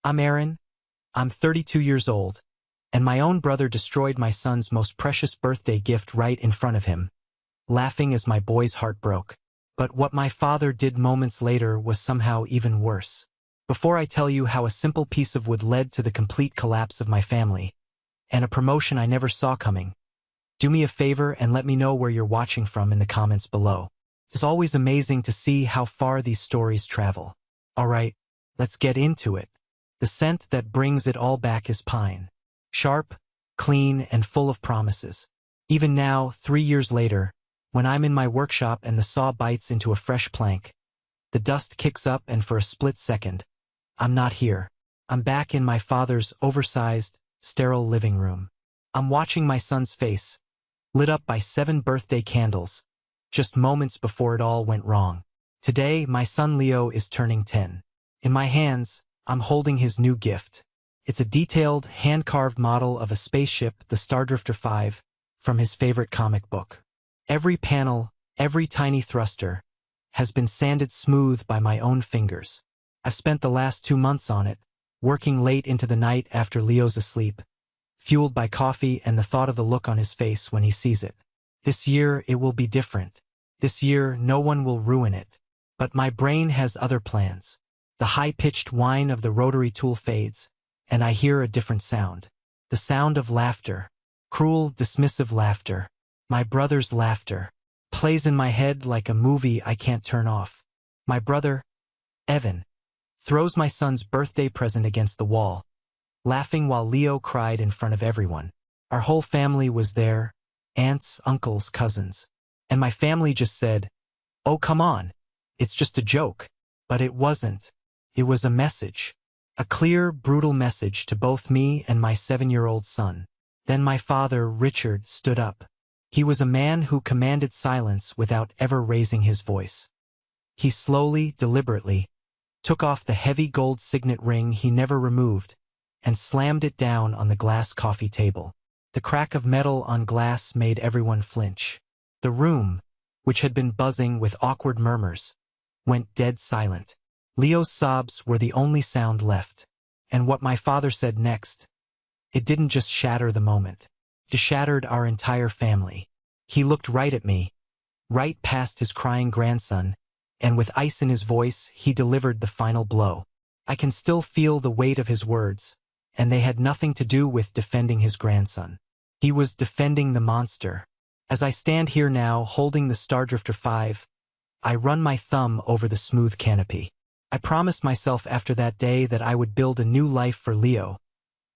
I'm Aaron. I'm 32 years old, and my own brother destroyed my son's most precious birthday gift right in front of him, laughing as my boy's heart broke. But what my father did moments later was somehow even worse. Before I tell you how a simple piece of wood led to the complete collapse of my family, and a promotion I never saw coming, do me a favor and let me know where you're watching from in the comments below. It's always amazing to see how far these stories travel. Alright, let's get into it. The scent that brings it all back is pine. Sharp, clean, and full of promises. Even now, 3 years later, when I'm in my workshop and the saw bites into a fresh plank, the dust kicks up and for a split second, I'm not here. I'm back in my father's oversized, sterile living room. I'm watching my son's face, lit up by 7 birthday candles, just moments before it all went wrong. Today, my son Leo is turning 10. In my hands, I'm holding his new gift. It's a detailed, hand-carved model of a spaceship, the Stardrifter 5, from his favorite comic book. Every panel, every tiny thruster, has been sanded smooth by my own fingers. I've spent the last 2 months on it, working late into the night after Leo's asleep, fueled by coffee and the thought of the look on his face when he sees it. This year, it will be different. This year, no one will ruin it. But my brain has other plans. The high-pitched whine of the rotary tool fades, and I hear a different sound. The sound of laughter. Cruel, dismissive laughter. My brother's laughter. Plays in my head like a movie I can't turn off. My brother, Evan, throws my son's birthday present against the wall, laughing while Leo cried in front of everyone. Our whole family was there, aunts, uncles, cousins. And my family just said, "Oh, come on. It's just a joke." But it wasn't. It was a message. A clear, brutal message to both me and my 7-year-old son. Then my father, Richard, stood up. He was a man who commanded silence without ever raising his voice. He slowly, deliberately, took off the heavy gold signet ring he never removed and slammed it down on the glass coffee table. The crack of metal on glass made everyone flinch. The room, which had been buzzing with awkward murmurs, went dead silent. Leo's sobs were the only sound left. And what my father said next, it didn't just shatter the moment. It shattered our entire family. He looked right at me, right past his crying grandson, and with ice in his voice, he delivered the final blow. I can still feel the weight of his words, and they had nothing to do with defending his grandson. He was defending the monster. As I stand here now, holding the Stardrifter 5, I run my thumb over the smooth canopy. I promised myself after that day that I would build a new life for Leo,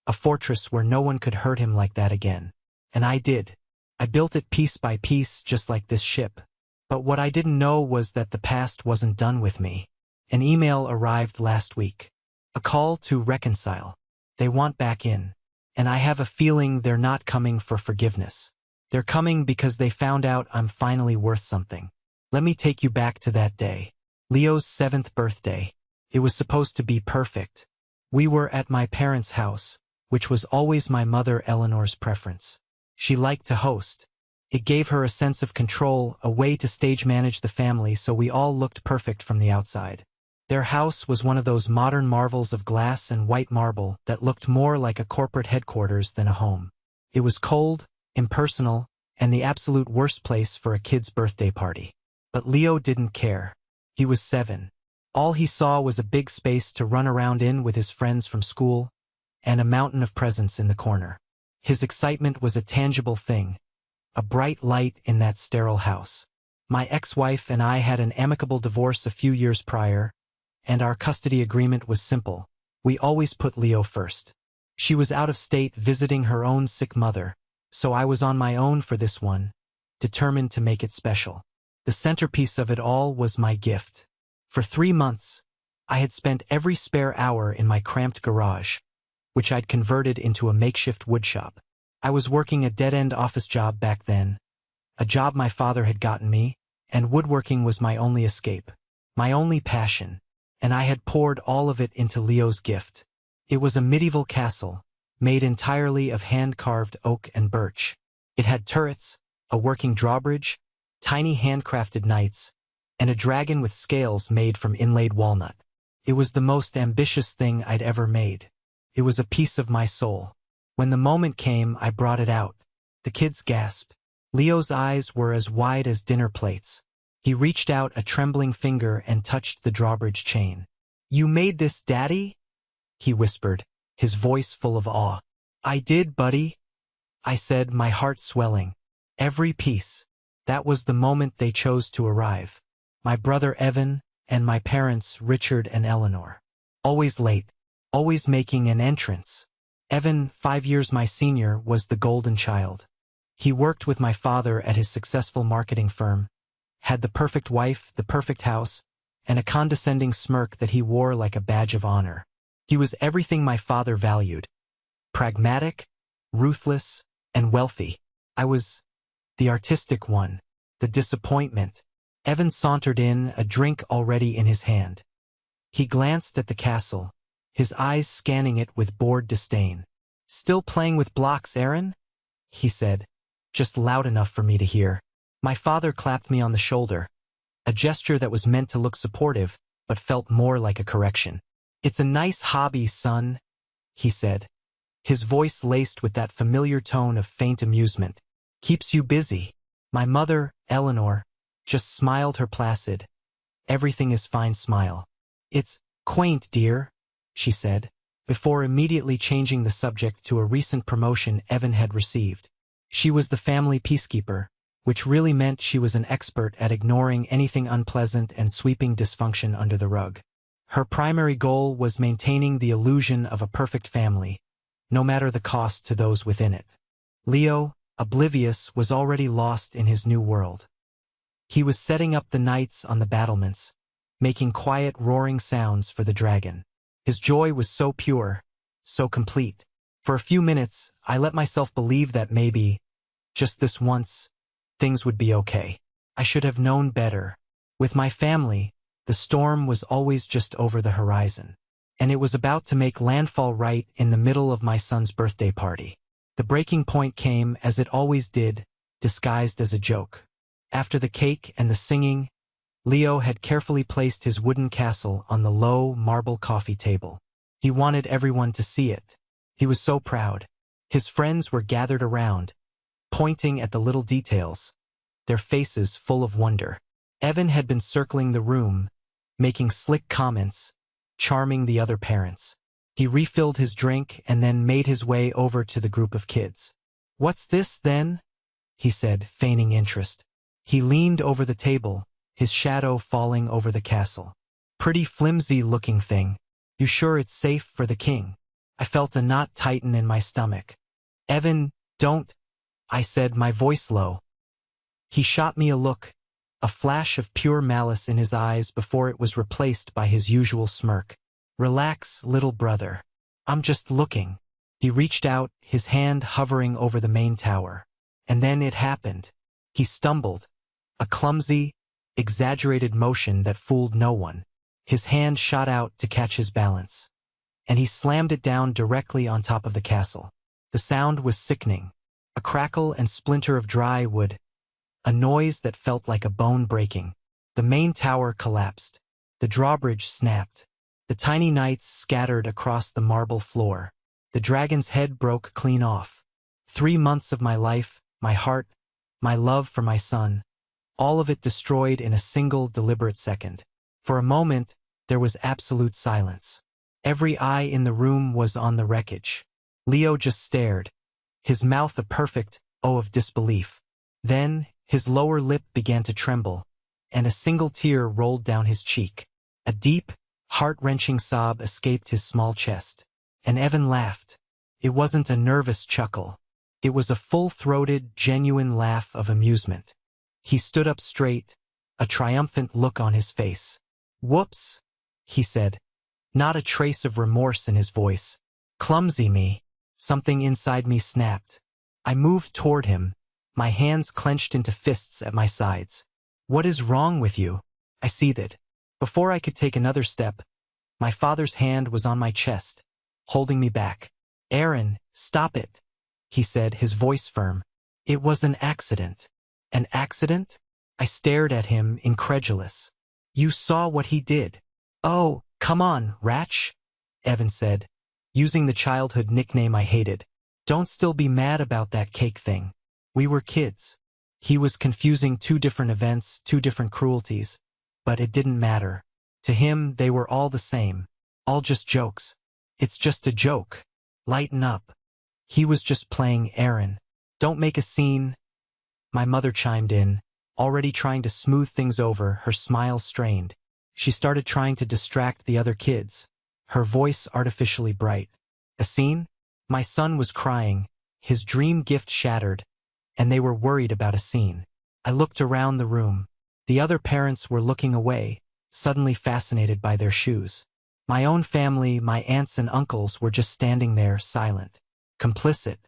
a fortress where no one could hurt him like that again. And I did. I built it piece by piece, just like this ship. But what I didn't know was that the past wasn't done with me. An email arrived last week. A call to reconcile. They want back in. And I have a feeling they're not coming for forgiveness. They're coming because they found out I'm finally worth something. Let me take you back to that day. Leo's 7th birthday. It was supposed to be perfect. We were at my parents' house, which was always my mother Eleanor's preference. She liked to host. It gave her a sense of control, a way to stage manage the family so we all looked perfect from the outside. Their house was one of those modern marvels of glass and white marble that looked more like a corporate headquarters than a home. It was cold, impersonal, and the absolute worst place for a kid's birthday party. But Leo didn't care. He was 7. All he saw was a big space to run around in with his friends from school, and a mountain of presents in the corner. His excitement was a tangible thing, a bright light in that sterile house. My ex-wife and I had an amicable divorce a few years prior, and our custody agreement was simple. We always put Leo first. She was out of state visiting her own sick mother, so I was on my own for this one, determined to make it special. The centerpiece of it all was my gift. For 3 months, I had spent every spare hour in my cramped garage, which I'd converted into a makeshift woodshop. I was working a dead-end office job back then, a job my father had gotten me, and woodworking was my only escape, my only passion, and I had poured all of it into Leo's gift. It was a medieval castle, made entirely of hand-carved oak and birch. It had turrets, a working drawbridge, tiny handcrafted knights, and a dragon with scales made from inlaid walnut. It was the most ambitious thing I'd ever made. It was a piece of my soul. When the moment came, I brought it out. The kids gasped. Leo's eyes were as wide as dinner plates. He reached out a trembling finger and touched the drawbridge chain. "You made this, Daddy?" he whispered, his voice full of awe. "I did, buddy," I said, my heart swelling. Every piece. That was the moment they chose to arrive. My brother Evan, and my parents Richard and Eleanor. Always late. Always making an entrance. Evan, 5 years my senior, was the golden child. He worked with my father at his successful marketing firm, had the perfect wife, the perfect house, and a condescending smirk that he wore like a badge of honor. He was everything my father valued. Pragmatic, ruthless, and wealthy. I was the artistic one, the disappointment. Evan sauntered in, a drink already in his hand. He glanced at the castle, his eyes scanning it with bored disdain. "Still playing with blocks, Aaron?" he said, just loud enough for me to hear. My father clapped me on the shoulder, a gesture that was meant to look supportive, but felt more like a correction. "It's a nice hobby, son," he said, his voice laced with that familiar tone of faint amusement. "Keeps you busy." My mother, Eleanor, just smiled her placid, everything is fine smile. "It's quaint, dear," she said, before immediately changing the subject to a recent promotion Evan had received. She was the family peacekeeper, which really meant she was an expert at ignoring anything unpleasant and sweeping dysfunction under the rug. Her primary goal was maintaining the illusion of a perfect family, no matter the cost to those within it. Leo, oblivious, was already lost in his new world. He was setting up the knights on the battlements, making quiet roaring sounds for the dragon. His joy was so pure, so complete. For a few minutes, I let myself believe that maybe, just this once, things would be okay. I should have known better. With my family, the storm was always just over the horizon, and it was about to make landfall right in the middle of my son's birthday party. The breaking point came, as it always did, disguised as a joke. After the cake and the singing, Leo had carefully placed his wooden castle on the low marble coffee table. He wanted everyone to see it. He was so proud. His friends were gathered around, pointing at the little details, their faces full of wonder. Evan had been circling the room, making slick comments, charming the other parents. He refilled his drink and then made his way over to the group of kids. "What's this, then?" he said, feigning interest. He leaned over the table, his shadow falling over the castle. "Pretty flimsy-looking thing. You sure it's safe for the king?" I felt a knot tighten in my stomach. "Evan, don't," I said, my voice low. He shot me a look, a flash of pure malice in his eyes before it was replaced by his usual smirk. "Relax, little brother. I'm just looking." He reached out, his hand hovering over the main tower. And then it happened. He stumbled, a clumsy, exaggerated motion that fooled no one. His hand shot out to catch his balance, and he slammed it down directly on top of the castle. The sound was sickening, a crackle and splinter of dry wood, a noise that felt like a bone breaking. The main tower collapsed. The drawbridge snapped. The tiny knights scattered across the marble floor. The dragon's head broke clean off. 3 months of my life, my heart, my love for my son, all of it destroyed in a single deliberate second. For a moment, there was absolute silence. Every eye in the room was on the wreckage. Leo just stared, his mouth a perfect O of disbelief. Then, his lower lip began to tremble, and a single tear rolled down his cheek. A deep, heart-wrenching sob escaped his small chest. And Evan laughed. It wasn't a nervous chuckle. It was a full-throated, genuine laugh of amusement. He stood up straight, a triumphant look on his face. "Whoops," he said, not a trace of remorse in his voice. "Clumsy me." Something inside me snapped. I moved toward him, my hands clenched into fists at my sides. "What is wrong with you?" I seethed. Before I could take another step, my father's hand was on my chest, holding me back. "Aaron, stop it," he said, his voice firm. "It was an accident." "An accident?" I stared at him, incredulous. "You saw what he did." "Oh," "Come on, Ratch," Evan said, using the childhood nickname I hated. "Don't still be mad about that cake thing. We were kids." He was confusing two different events, two different cruelties, but it didn't matter. To him, they were all the same. All just jokes. "It's just a joke. Lighten up." He was just playing Aaron. "Don't make a scene." My mother chimed in, already trying to smooth things over, her smile strained. She started trying to distract the other kids, her voice artificially bright. "A scene?" My son was crying, his dream gift shattered, and they were worried about a scene. I looked around the room. The other parents were looking away, suddenly fascinated by their shoes. My own family, my aunts and uncles, were just standing there, silent, complicit.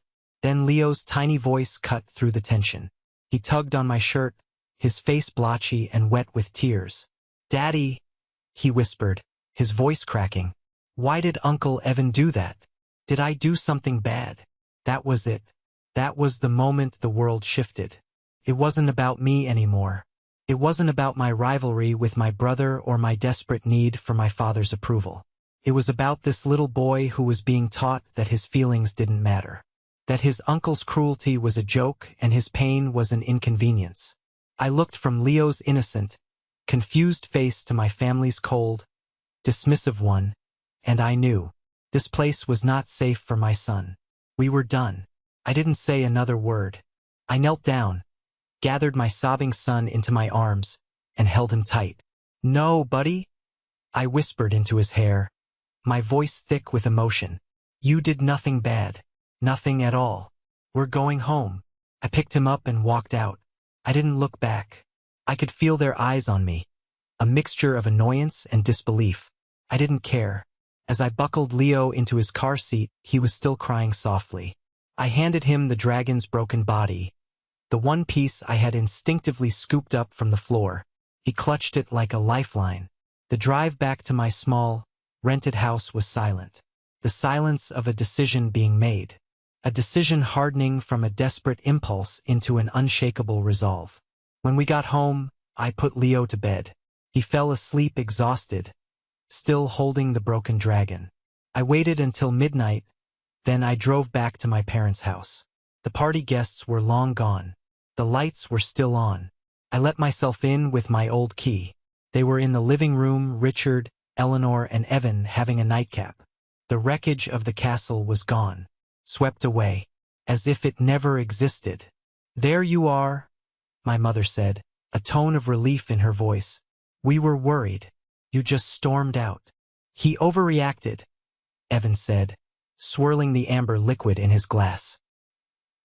Then Leo's tiny voice cut through the tension. He tugged on my shirt, his face blotchy and wet with tears. "Daddy," he whispered, his voice cracking. "Why did Uncle Evan do that? Did I do something bad?" That was it. That was the moment the world shifted. It wasn't about me anymore. It wasn't about my rivalry with my brother or my desperate need for my father's approval. It was about this little boy who was being taught that his feelings didn't matter, that his uncle's cruelty was a joke and his pain was an inconvenience. I looked from Leo's innocent, confused face to my family's cold, dismissive one, and I knew this place was not safe for my son. We were done. I didn't say another word. I knelt down, gathered my sobbing son into my arms, and held him tight. "No, buddy," I whispered into his hair, my voice thick with emotion. "You did nothing bad. Nothing at all. We're going home." I picked him up and walked out. I didn't look back. I could feel their eyes on me, a mixture of annoyance and disbelief. I didn't care. As I buckled Leo into his car seat, he was still crying softly. I handed him the dragon's broken body, the one piece I had instinctively scooped up from the floor. He clutched it like a lifeline. The drive back to my small, rented house was silent. The silence of a decision being made. A decision hardening from a desperate impulse into an unshakable resolve. When we got home, I put Leo to bed. He fell asleep exhausted, still holding the broken dragon. I waited until midnight, then I drove back to my parents' house. The party guests were long gone. The lights were still on. I let myself in with my old key. They were in the living room, Richard, Eleanor, and Evan having a nightcap. The wreckage of the castle was gone, swept away, as if it never existed. "There you are," my mother said, a tone of relief in her voice. "We were worried. You just stormed out." "He overreacted," Evan said, swirling the amber liquid in his glass.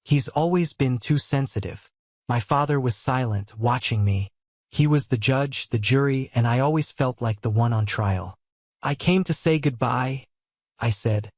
"He's always been too sensitive." My father was silent, watching me. He was the judge, the jury, and I always felt like the one on trial. "I came to say goodbye," I said,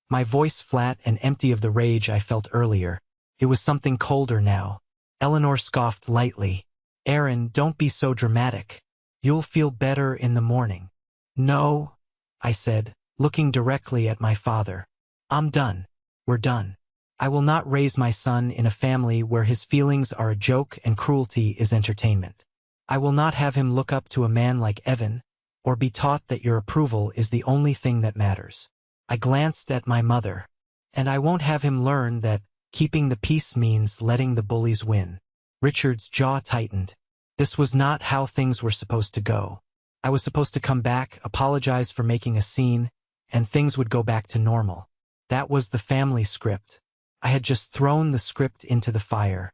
my voice flat and empty of the rage I felt earlier. It was something colder now. Eleanor scoffed lightly. "Aaron, don't be so dramatic. You'll feel better in the morning." "No," I said, looking directly at my father. "I'm done. We're done. I will not raise my son in a family where his feelings are a joke and cruelty is entertainment. I will not have him look up to a man like Evan, or be taught that your approval is the only thing that matters." I glanced at my mother. "And I won't have him learn that keeping the peace means letting the bullies win." Richard's jaw tightened. This was not how things were supposed to go. I was supposed to come back, apologize for making a scene, and things would go back to normal. That was the family script. I had just thrown the script into the fire.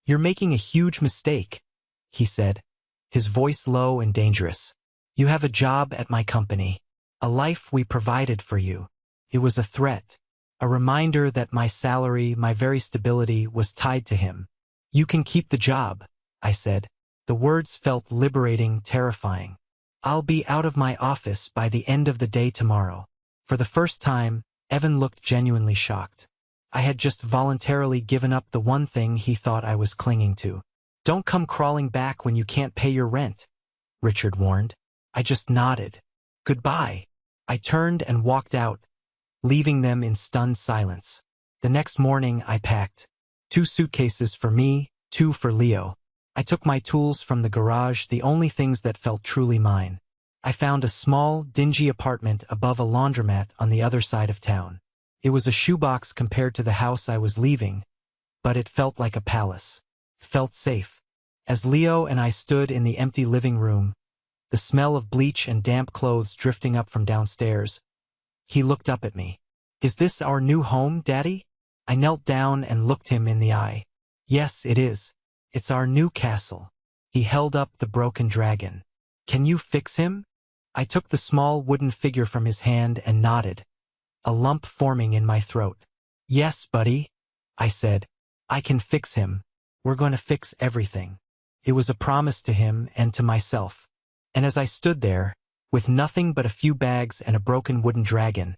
"You're making a huge mistake," he said, his voice low and dangerous. "You have a job at my company, a life we provided for you." It was a threat, a reminder that my salary, my very stability, was tied to him. "You can keep the job," I said. The words felt liberating, terrifying. "I'll be out of my office by the end of the day tomorrow." For the first time, Evan looked genuinely shocked. I had just voluntarily given up the one thing he thought I was clinging to. "Don't come crawling back when you can't pay your rent," Richard warned. I just nodded. "Goodbye." I turned and walked out, leaving them in stunned silence. The next morning I packed 2 suitcases for me, 2 for Leo. I took my tools from the garage, the only things that felt truly mine. I found a small, dingy apartment above a laundromat on the other side of town. It was a shoebox compared to the house I was leaving, but it felt like a palace. Felt safe. As Leo and I stood in the empty living room, the smell of bleach and damp clothes drifting up from downstairs, he looked up at me. "Is this our new home, Daddy?" I knelt down and looked him in the eye. "Yes, it is. It's our new castle." He held up the broken dragon. "Can you fix him?" I took the small wooden figure from his hand and nodded, a lump forming in my throat. "Yes, buddy," I said. "I can fix him. We're going to fix everything." It was a promise to him and to myself. And as I stood there, with nothing but a few bags and a broken wooden dragon,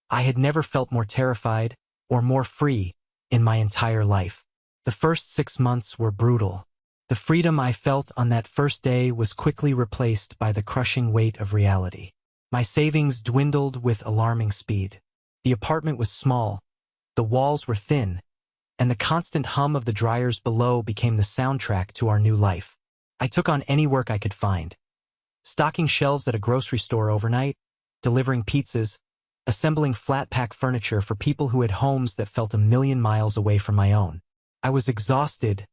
I had never felt more terrified or more free in my entire life. The first 6 months were brutal. The freedom I felt on that first day was quickly replaced by the crushing weight of reality. My savings dwindled with alarming speed. The apartment was small, the walls were thin, and the constant hum of the dryers below became the soundtrack to our new life. I took on any work I could find. Stocking shelves at a grocery store overnight, delivering pizzas, assembling flat-pack furniture for people who had homes that felt a million miles away from my own. I was exhausted,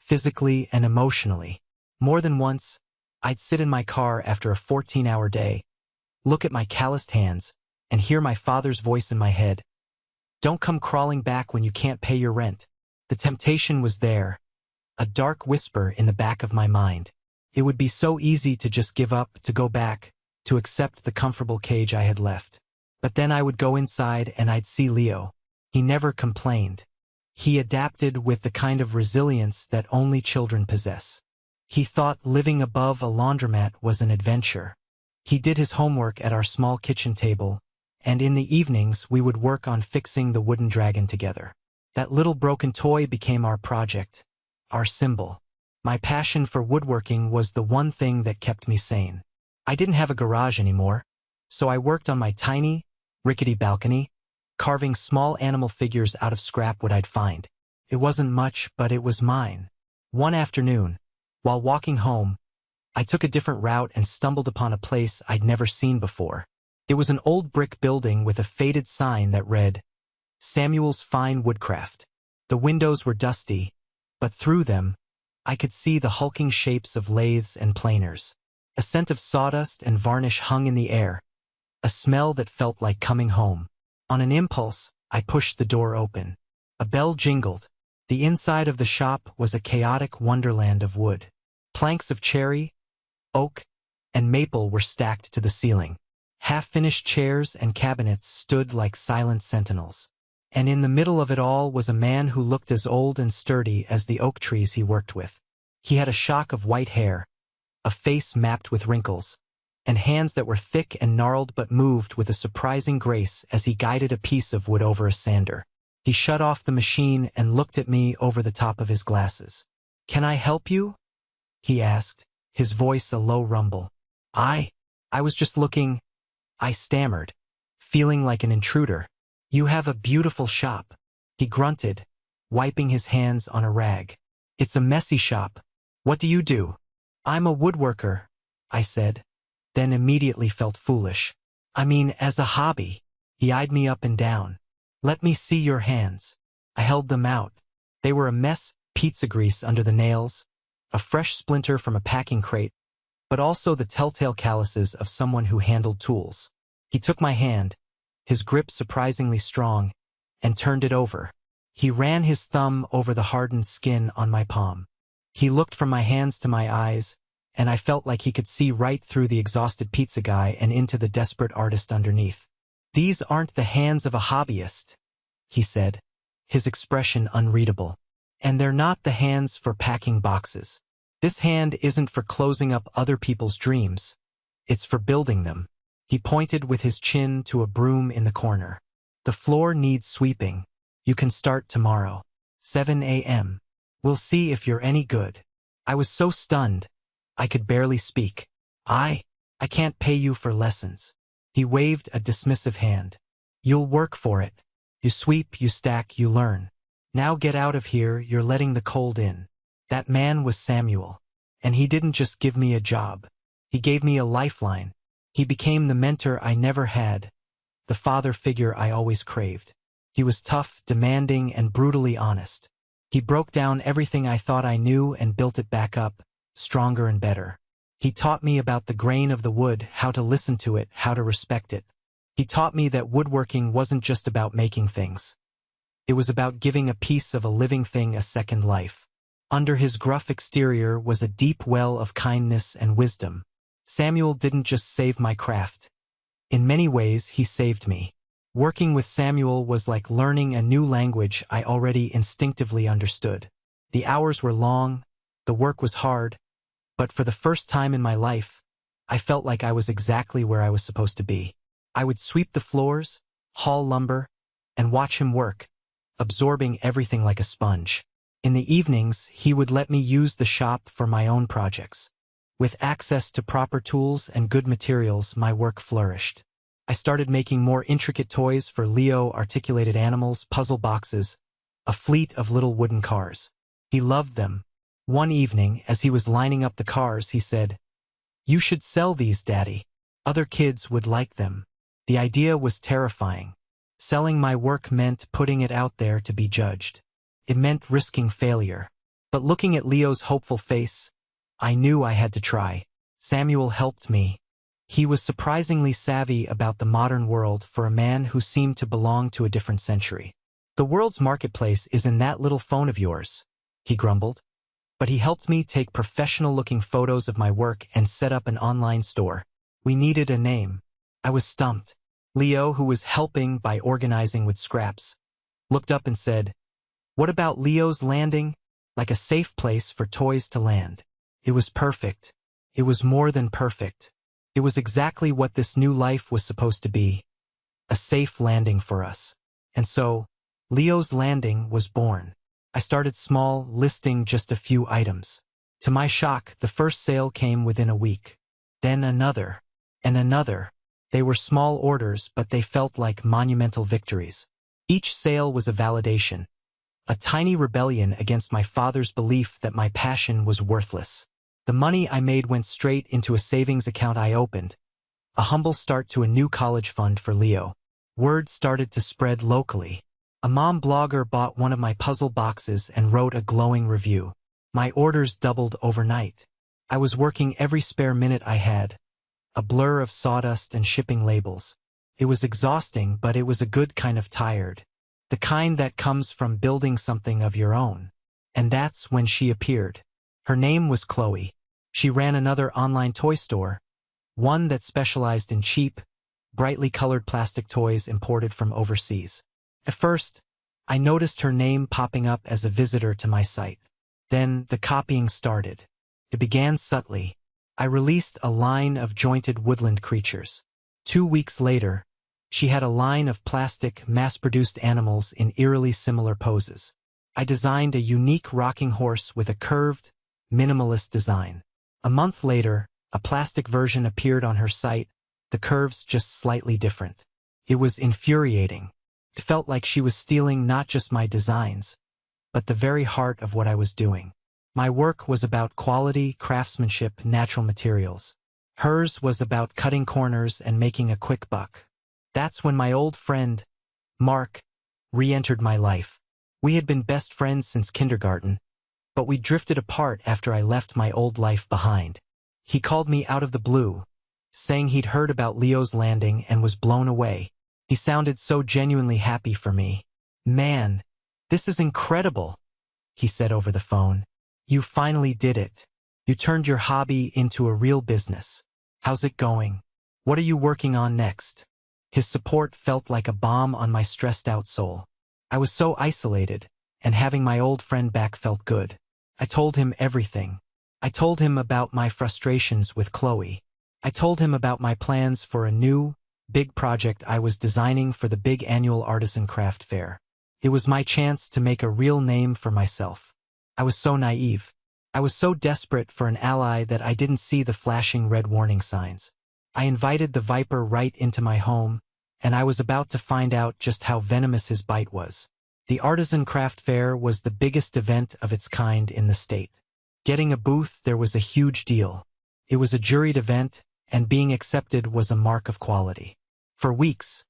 physically and emotionally. More than once, I'd sit in my car after a 14-hour day, look at my calloused hands, and hear my father's voice in my head. "Don't come crawling back when you can't pay your rent." The temptation was there, a dark whisper in the back of my mind. It would be so easy to just give up, to go back, to accept the comfortable cage I had left. But then I would go inside and I'd see Leo. He never complained. He adapted with the kind of resilience that only children possess. He thought living above a laundromat was an adventure. He did his homework at our small kitchen table, and in the evenings we would work on fixing the wooden dragon together. That little broken toy became our project, our symbol. My passion for woodworking was the one thing that kept me sane. I didn't have a garage anymore, so I worked on my tiny, rickety balcony, carving small animal figures out of scrap wood I'd find. It wasn't much, but it was mine. One afternoon, while walking home, I took a different route and stumbled upon a place I'd never seen before. It was an old brick building with a faded sign that read, "Samuel's Fine Woodcraft." The windows were dusty, but through them, I could see the hulking shapes of lathes and planers. A scent of sawdust and varnish hung in the air, a smell that felt like coming home. On an impulse, I pushed the door open. A bell jingled. The inside of the shop was a chaotic wonderland of wood. Planks of cherry, oak, and maple were stacked to the ceiling. Half-finished chairs and cabinets stood like silent sentinels. And in the middle of it all was a man who looked as old and sturdy as the oak trees he worked with. He had a shock of white hair, a face mapped with wrinkles, and hands that were thick and gnarled but moved with a surprising grace as he guided a piece of wood over a sander. He shut off the machine and looked at me over the top of his glasses. "Can I help you?" he asked, his voice a low rumble. I was just looking," I stammered, feeling like an intruder. "You have a beautiful shop," he grunted, wiping his hands on a rag. "It's a messy shop. What do you do?" "I'm a woodworker," I said, then immediately felt foolish. "I mean, as a hobby." He eyed me up and down. "Let me see your hands." I held them out. They were a mess, pizza grease under the nails, a fresh splinter from a packing crate, but also the telltale calluses of someone who handled tools. He took my hand, his grip surprisingly strong, and turned it over. He ran his thumb over the hardened skin on my palm. He looked from my hands to my eyes, and I felt like he could see right through the exhausted pizza guy and into the desperate artist underneath. "These aren't the hands of a hobbyist," he said, his expression unreadable. "And they're not the hands for packing boxes. This hand isn't for closing up other people's dreams. It's for building them." He pointed with his chin to a broom in the corner. "The floor needs sweeping. You can start tomorrow. 7 a.m. We'll see if you're any good." I was so stunned, I could barely speak. I can't pay you for lessons." He waved a dismissive hand. "You'll work for it. You sweep, you stack, you learn. Now get out of here, you're letting the cold in." That man was Samuel. And he didn't just give me a job. He gave me a lifeline, He became the mentor I never had, the father figure I always craved. He was tough, demanding, and brutally honest. He broke down everything I thought I knew and built it back up, stronger and better. He taught me about the grain of the wood, how to listen to it, how to respect it. He taught me that woodworking wasn't just about making things. It was about giving a piece of a living thing a second life. Under his gruff exterior was a deep well of kindness and wisdom. Samuel didn't just save my craft. In many ways, he saved me. Working with Samuel was like learning a new language I already instinctively understood. The hours were long, the work was hard, but for the first time in my life, I felt like I was exactly where I was supposed to be. I would sweep the floors, haul lumber, and watch him work, absorbing everything like a sponge. In the evenings, he would let me use the shop for my own projects. With access to proper tools and good materials, my work flourished. I started making more intricate toys for Leo, articulated animals, puzzle boxes, a fleet of little wooden cars. He loved them. One evening, as he was lining up the cars, he said, "You should sell these, Daddy. Other kids would like them." The idea was terrifying. Selling my work meant putting it out there to be judged. It meant risking failure. But looking at Leo's hopeful face, I knew I had to try. Samuel helped me. He was surprisingly savvy about the modern world for a man who seemed to belong to a different century. "The world's marketplace is in that little phone of yours," he grumbled. But he helped me take professional-looking photos of my work and set up an online store. We needed a name. I was stumped. Leo, who was helping by organizing with scraps, looked up and said, "What about Leo's Landing? Like a safe place for toys to land." It was perfect. It was more than perfect. It was exactly what this new life was supposed to be. A safe landing for us. And so, Leo's Landing was born. I started small, listing just a few items. To my shock, the first sale came within a week. Then another, and another. They were small orders, but they felt like monumental victories. Each sale was a validation, a tiny rebellion against my father's belief that my passion was worthless. The money I made went straight into a savings account I opened, a humble start to a new college fund for Leo. Word started to spread locally. A mom blogger bought one of my puzzle boxes and wrote a glowing review. My orders doubled overnight. I was working every spare minute I had, a blur of sawdust and shipping labels. It was exhausting, but it was a good kind of tired. The kind that comes from building something of your own. And that's when she appeared. Her name was Chloe. She ran another online toy store, one that specialized in cheap, brightly colored plastic toys imported from overseas. At first, I noticed her name popping up as a visitor to my site. Then the copying started. It began subtly. I released a line of jointed woodland creatures. 2 weeks later, she had a line of plastic, mass-produced animals in eerily similar poses. I designed a unique rocking horse with a curved, minimalist design. A month later, a plastic version appeared on her site, the curves just slightly different. It was infuriating. It felt like she was stealing not just my designs, but the very heart of what I was doing. My work was about quality, craftsmanship, natural materials. Hers was about cutting corners and making a quick buck. That's when my old friend, Mark, re-entered my life. We had been best friends since kindergarten, but we drifted apart after I left my old life behind. He called me out of the blue, saying he'd heard about Leo's Landing and was blown away. He sounded so genuinely happy for me. "Man, this is incredible," he said over the phone. "You finally did it. You turned your hobby into a real business. How's it going? What are you working on next?" His support felt like a balm on my stressed-out soul. I was so isolated, and having my old friend back felt good. I told him everything. I told him about my frustrations with Chloe. I told him about my plans for a new, big project I was designing for the big annual artisan craft fair. It was my chance to make a real name for myself. I was so naive. I was so desperate for an ally that I didn't see the flashing red warning signs. I invited the viper right into my home, and I was about to find out just how venomous his bite was. The Artisan Craft Fair was the biggest event of its kind in the state. Getting a booth there was a huge deal. It was a juried event, and being accepted was a mark of quality. For weeks,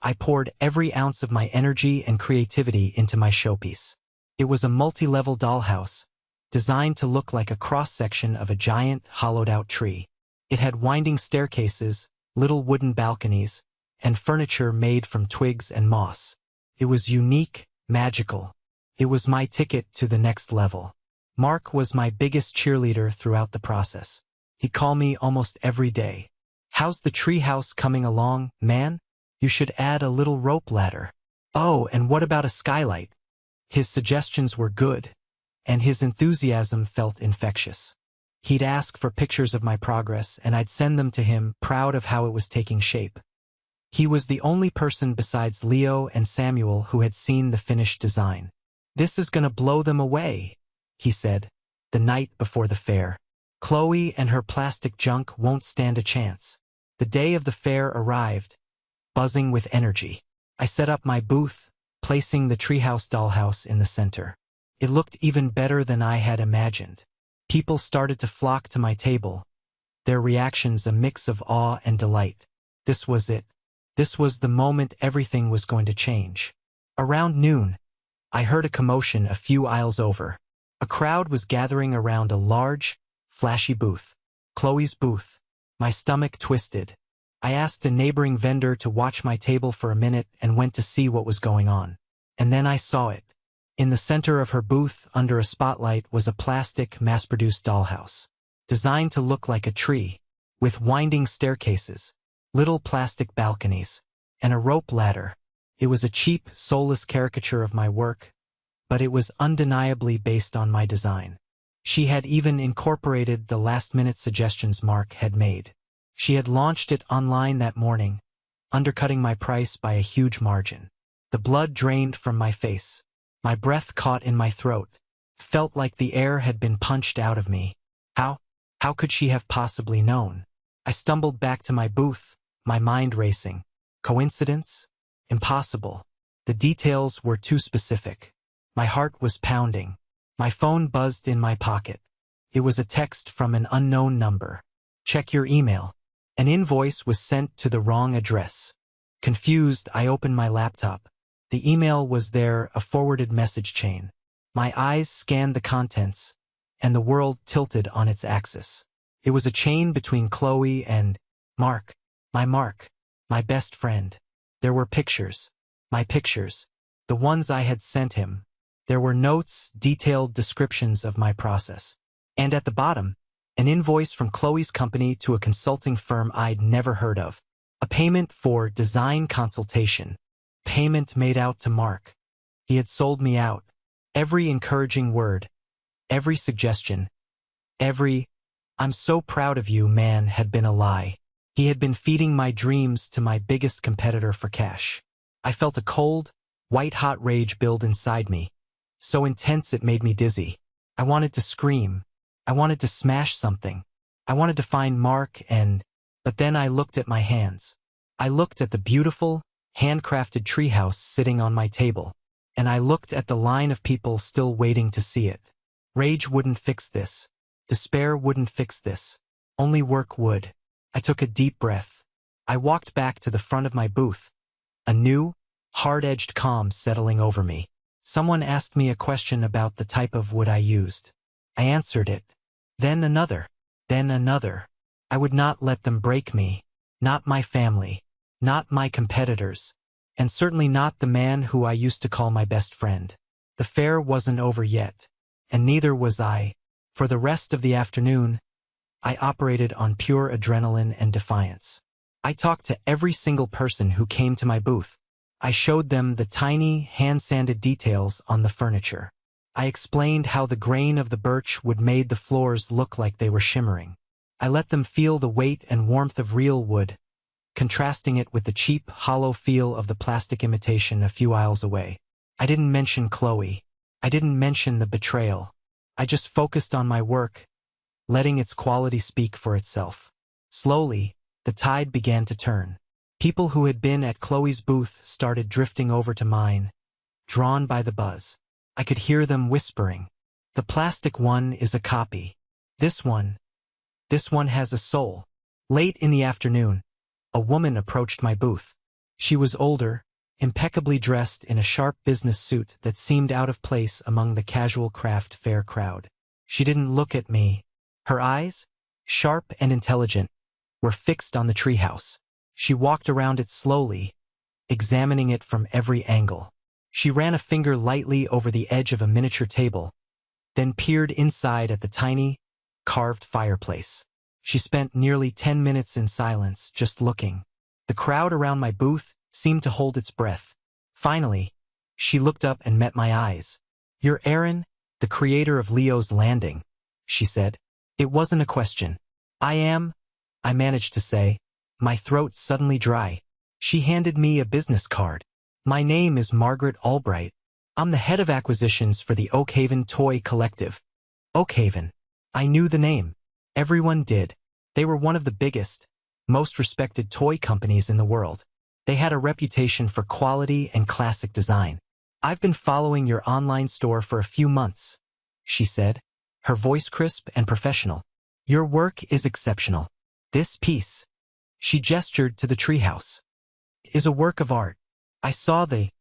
I poured every ounce of my energy and creativity into my showpiece. It was a multi-level dollhouse, designed to look like a cross-section of a giant, hollowed-out tree. It had winding staircases, little wooden balconies, and furniture made from twigs and moss. It was unique, magical. It was my ticket to the next level. Mark was my biggest cheerleader throughout the process. He'd call me almost every day. "How's the treehouse coming along, man? You should add a little rope ladder. Oh, and what about a skylight?" His suggestions were good, and his enthusiasm felt infectious. He'd ask for pictures of my progress, and I'd send them to him, proud of how it was taking shape. He was the only person besides Leo and Samuel who had seen the finished design. "This is gonna blow them away," he said, the night before the fair. "Chloe and her plastic junk won't stand a chance." The day of the fair arrived, buzzing with energy. I set up my booth, placing the treehouse dollhouse in the center. It looked even better than I had imagined. People started to flock to my table, their reactions a mix of awe and delight. This was it. This was the moment everything was going to change. Around noon, I heard a commotion a few aisles over. A crowd was gathering around a large, flashy booth. Chloe's booth. My stomach twisted. I asked a neighboring vendor to watch my table for a minute and went to see what was going on. And then I saw it. In the center of her booth, under a spotlight, was a plastic, mass-produced dollhouse, designed to look like a tree, with winding staircases, little plastic balconies, and a rope ladder. It was a cheap, soulless caricature of my work, but it was undeniably based on my design. She had even incorporated the last-minute suggestions Mark had made. She had launched it online that morning, undercutting my price by a huge margin. The blood drained from my face. My breath caught in my throat. Felt like the air had been punched out of me. How could she have possibly known? I stumbled back to my booth, my mind racing. Coincidence? Impossible. The details were too specific. My heart was pounding. My phone buzzed in my pocket. It was a text from an unknown number. "Check your email." An invoice was sent to the wrong address. Confused, I opened my laptop. The email was there, a forwarded message chain. My eyes scanned the contents, and the world tilted on its axis. It was a chain between Chloe and Mark, my best friend. There were pictures, my pictures, the ones I had sent him. There were notes, detailed descriptions of my process. And at the bottom, an invoice from Chloe's company to a consulting firm I'd never heard of. A payment for design consultation. Payment made out to Mark. He had sold me out. Every encouraging word, every suggestion, every "I'm so proud of you, man" had been a lie. He had been feeding my dreams to my biggest competitor for cash. I felt a cold, white-hot rage build inside me, so intense it made me dizzy. I wanted to scream. I wanted to smash something. I wanted to find Mark but then I looked at my hands. I looked at the beautiful, handcrafted treehouse sitting on my table, and I looked at the line of people still waiting to see it. Rage wouldn't fix this. Despair wouldn't fix this. Only work would. I took a deep breath. I walked back to the front of my booth, a new, hard-edged calm settling over me. Someone asked me a question about the type of wood I used. I answered it. Then another. Then another. I would not let them break me. Not my family. Not my competitors. And certainly not the man who I used to call my best friend. The fair wasn't over yet. And neither was I. For the rest of the afternoon, I operated on pure adrenaline and defiance. I talked to every single person who came to my booth. I showed them the tiny, hand-sanded details on the furniture. I explained how the grain of the birch would made the floors look like they were shimmering. I let them feel the weight and warmth of real wood, contrasting it with the cheap, hollow feel of the plastic imitation a few aisles away. I didn't mention Chloe. I didn't mention the betrayal. I just focused on my work, letting its quality speak for itself. Slowly, the tide began to turn. People who had been at Chloe's booth started drifting over to mine, drawn by the buzz. I could hear them whispering. "The plastic one is a copy. This one has a soul." Late in the afternoon, a woman approached my booth. She was older, impeccably dressed in a sharp business suit that seemed out of place among the casual craft fair crowd. She didn't look at me. Her eyes, sharp and intelligent, were fixed on the treehouse. She walked around it slowly, examining it from every angle. She ran a finger lightly over the edge of a miniature table, then peered inside at the tiny, carved fireplace. She spent nearly 10 minutes in silence, just looking. The crowd around my booth seemed to hold its breath. Finally, she looked up and met my eyes. "You're Aaron, the creator of Leo's Landing," she said. It wasn't a question. "I am," I managed to say, my throat suddenly dry. She handed me a business card. "My name is Margaret Albright. I'm the head of acquisitions for the Oakhaven Toy Collective." Oakhaven. I knew the name. Everyone did. They were one of the biggest, most respected toy companies in the world. They had a reputation for quality and classic design. "I've been following your online store for a few months," she said, her voice crisp and professional. "Your work is exceptional. This piece," she gestured to the treehouse, "is a work of art. I saw the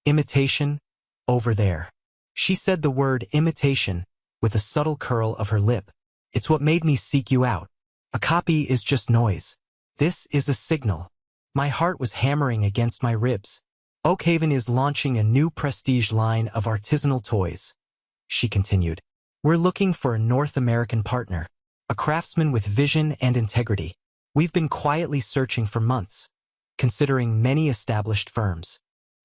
imitation over there." She said the word imitation with a subtle curl of her lip. "It's what made me seek you out. A copy is just noise. This is a signal." My heart was hammering against my ribs. "Oakhaven is launching a new prestige line of artisanal toys," she continued. "We're looking for a North American partner, a craftsman with vision and integrity. We've been quietly searching for months, considering many established firms."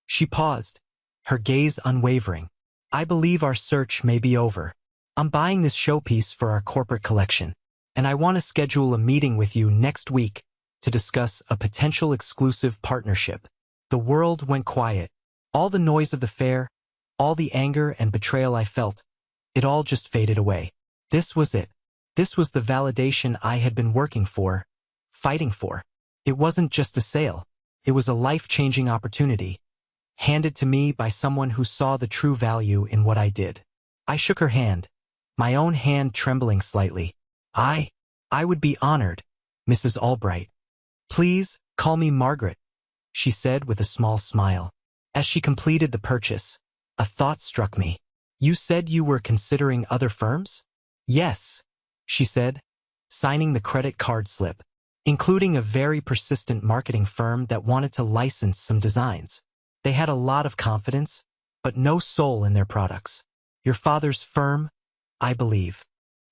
She paused, her gaze unwavering. "I believe our search may be over. I'm buying this showpiece for our corporate collection, and I want to schedule a meeting with you next week to discuss a potential exclusive partnership." The world went quiet. All the noise of the fair, all the anger and betrayal I felt, it all just faded away. This was it. This was the validation I had been working for, fighting for. It wasn't just a sale. It was a life-changing opportunity, handed to me by someone who saw the true value in what I did. I shook her hand, my own hand trembling slightly. I would be honored, Mrs. Albright. "Please, call me Margaret," she said with a small smile. As she completed the purchase, a thought struck me. "You said you were considering other firms?" "Yes," she said, signing the credit card slip, "including a very persistent marketing firm that wanted to license some designs. They had a lot of confidence, but no soul in their products. Your father's firm, I believe."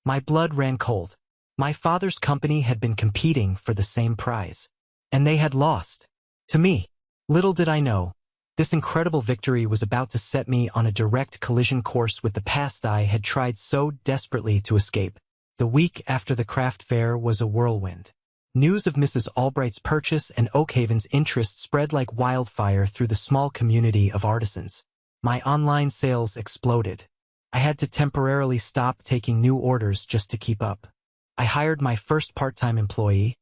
My blood ran cold. My father's company had been competing for the same prize, and they had lost. To me, little did I know, this incredible victory was about to set me on a direct collision course with the past I had tried so desperately to escape. The week after the craft fair was a whirlwind. News of Mrs. Albright's purchase and Oakhaven's interest spread like wildfire through the small community of artisans. My online sales exploded. I had to temporarily stop taking new orders just to keep up. I hired my first part-time employee,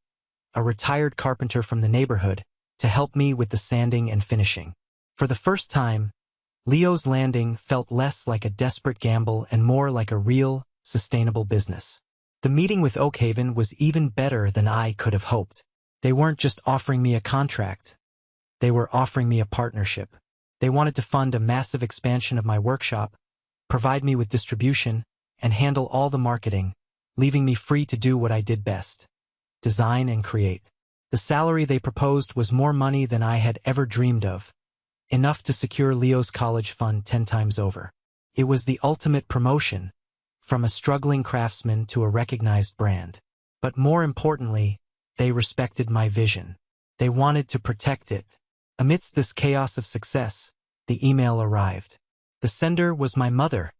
a retired carpenter from the neighborhood, to help me with the sanding and finishing. For the first time, Leo's Landing felt less like a desperate gamble and more like a real, sustainable business. The meeting with Oakhaven was even better than I could have hoped. They weren't just offering me a contract. They were offering me a partnership. They wanted to fund a massive expansion of my workshop, provide me with distribution, and handle all the marketing, leaving me free to do what I did best: design and create. The salary they proposed was more money than I had ever dreamed of, enough to secure Leo's college fund 10 times over. It was the ultimate promotion, from a struggling craftsman to a recognized brand. But more importantly, they respected my vision. They wanted to protect it. Amidst this chaos of success, the email arrived. The sender was my mother,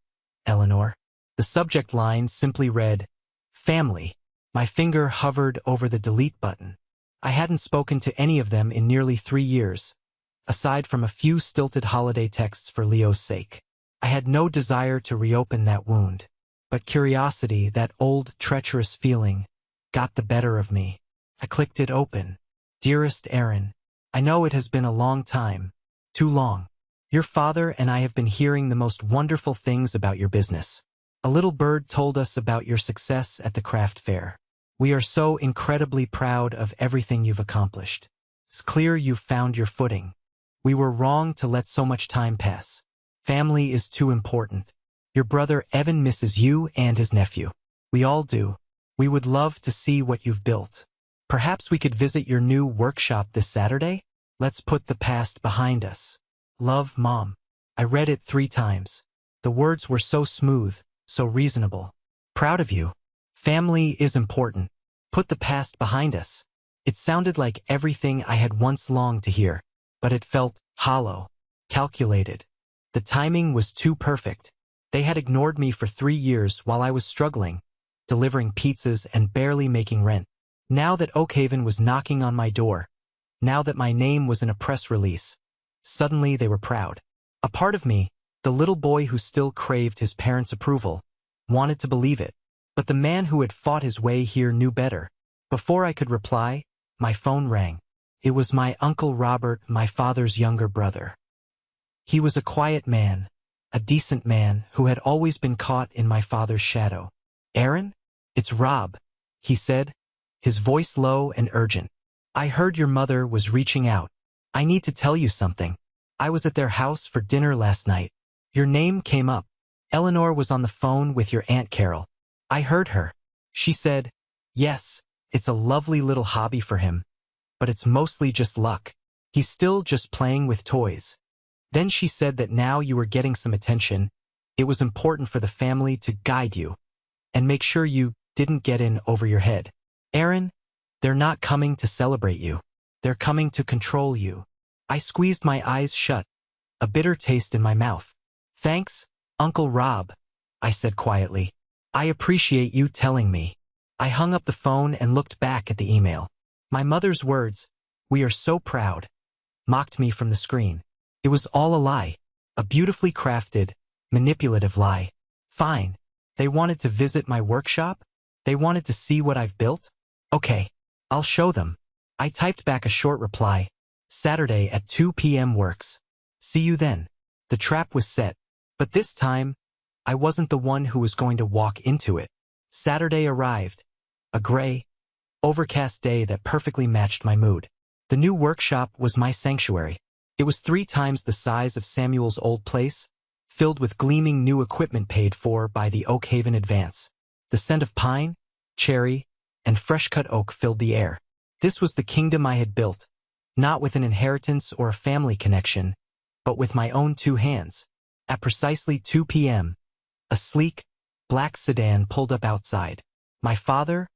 Eleanor. The subject line simply read, "Family." My finger hovered over the delete button. I hadn't spoken to any of them in nearly 3 years, aside from a few stilted holiday texts for Leo's sake. I had no desire to reopen that wound, but curiosity, that old treacherous feeling, got the better of me. I clicked it open. "Dearest Aaron, I know it has been a long time, too long. Your father and I have been hearing the most wonderful things about your business. A little bird told us about your success at the craft fair. We are so incredibly proud of everything you've accomplished. It's clear you've found your footing. We were wrong to let so much time pass. Family is too important. Your brother Evan misses you and his nephew. We all do. We would love to see what you've built. Perhaps we could visit your new workshop this Saturday? Let's put the past behind us. Love, Mom. I read it 3 times. The words were so smooth, so reasonable. Proud of you. Family is important. Put the past behind us. It sounded like everything I had once longed to hear, but it felt hollow, calculated. The timing was too perfect. They had ignored me for 3 years while I was struggling, delivering pizzas and barely making rent. Now that Oakhaven was knocking on my door, now that my name was in a press release, suddenly they were proud. A part of me, the little boy who still craved his parents' approval, wanted to believe it. But the man who had fought his way here knew better. Before I could reply, my phone rang. It was my Uncle Robert, my father's younger brother. He was a quiet man, a decent man who had always been caught in my father's shadow. "Aaron? It's Rob," he said, his voice low and urgent. "I heard your mother was reaching out. I need to tell you something. I was at their house for dinner last night. Your name came up. Eleanor was on the phone with your Aunt Carol. I heard her. She said, yes, it's a lovely little hobby for him, but it's mostly just luck. He's still just playing with toys. Then she said that now you were getting some attention, it was important for the family to guide you and make sure you didn't get in over your head. Aaron, they're not coming to celebrate you. They're coming to control you." I squeezed my eyes shut, a bitter taste in my mouth. "Thanks, Uncle Rob," I said quietly. "I appreciate you telling me." I hung up the phone and looked back at the email. My mother's words, "We are so proud," mocked me from the screen. It was all a lie, a beautifully crafted, manipulative lie. Fine. They wanted to visit my workshop? They wanted to see what I've built? Okay, I'll show them. I typed back a short reply. Saturday at 2 p.m. works. See you then. The trap was set. But this time, I wasn't the one who was going to walk into it. Saturday arrived. A gray, overcast day that perfectly matched my mood. The new workshop was my sanctuary. It was 3 times the size of Samuel's old place, filled with gleaming new equipment paid for by the Oakhaven Advance. The scent of pine, cherry, and fresh-cut oak filled the air. This was the kingdom I had built, not with an inheritance or a family connection, but with my own 2 hands. At precisely 2 p.m., a sleek, black sedan pulled up outside. My father,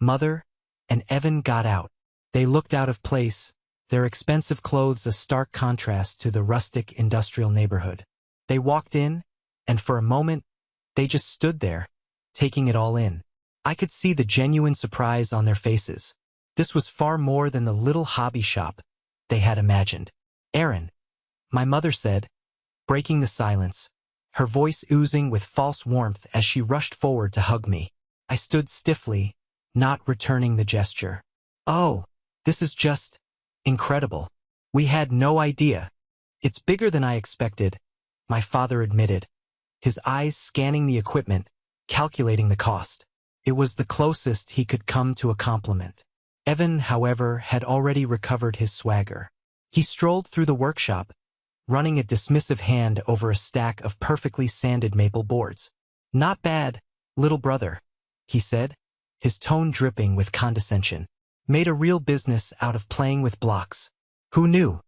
mother, and Evan got out. They looked out of place, their expensive clothes a stark contrast to the rustic industrial neighborhood. They walked in, and for a moment, they just stood there, taking it all in. I could see the genuine surprise on their faces. This was far more than the little hobby shop they had imagined. "Aaron," my mother said, breaking the silence, her voice oozing with false warmth as she rushed forward to hug me. I stood stiffly, not returning the gesture. "Oh, this is just incredible. We had no idea." "It's bigger than I expected," my father admitted, his eyes scanning the equipment, calculating the cost. It was the closest he could come to a compliment. Evan, however, had already recovered his swagger. He strolled through the workshop, running a dismissive hand over a stack of perfectly sanded maple boards. "Not bad, little brother," he said, his tone dripping with condescension. "Made a real business out of playing with blocks. Who knew?"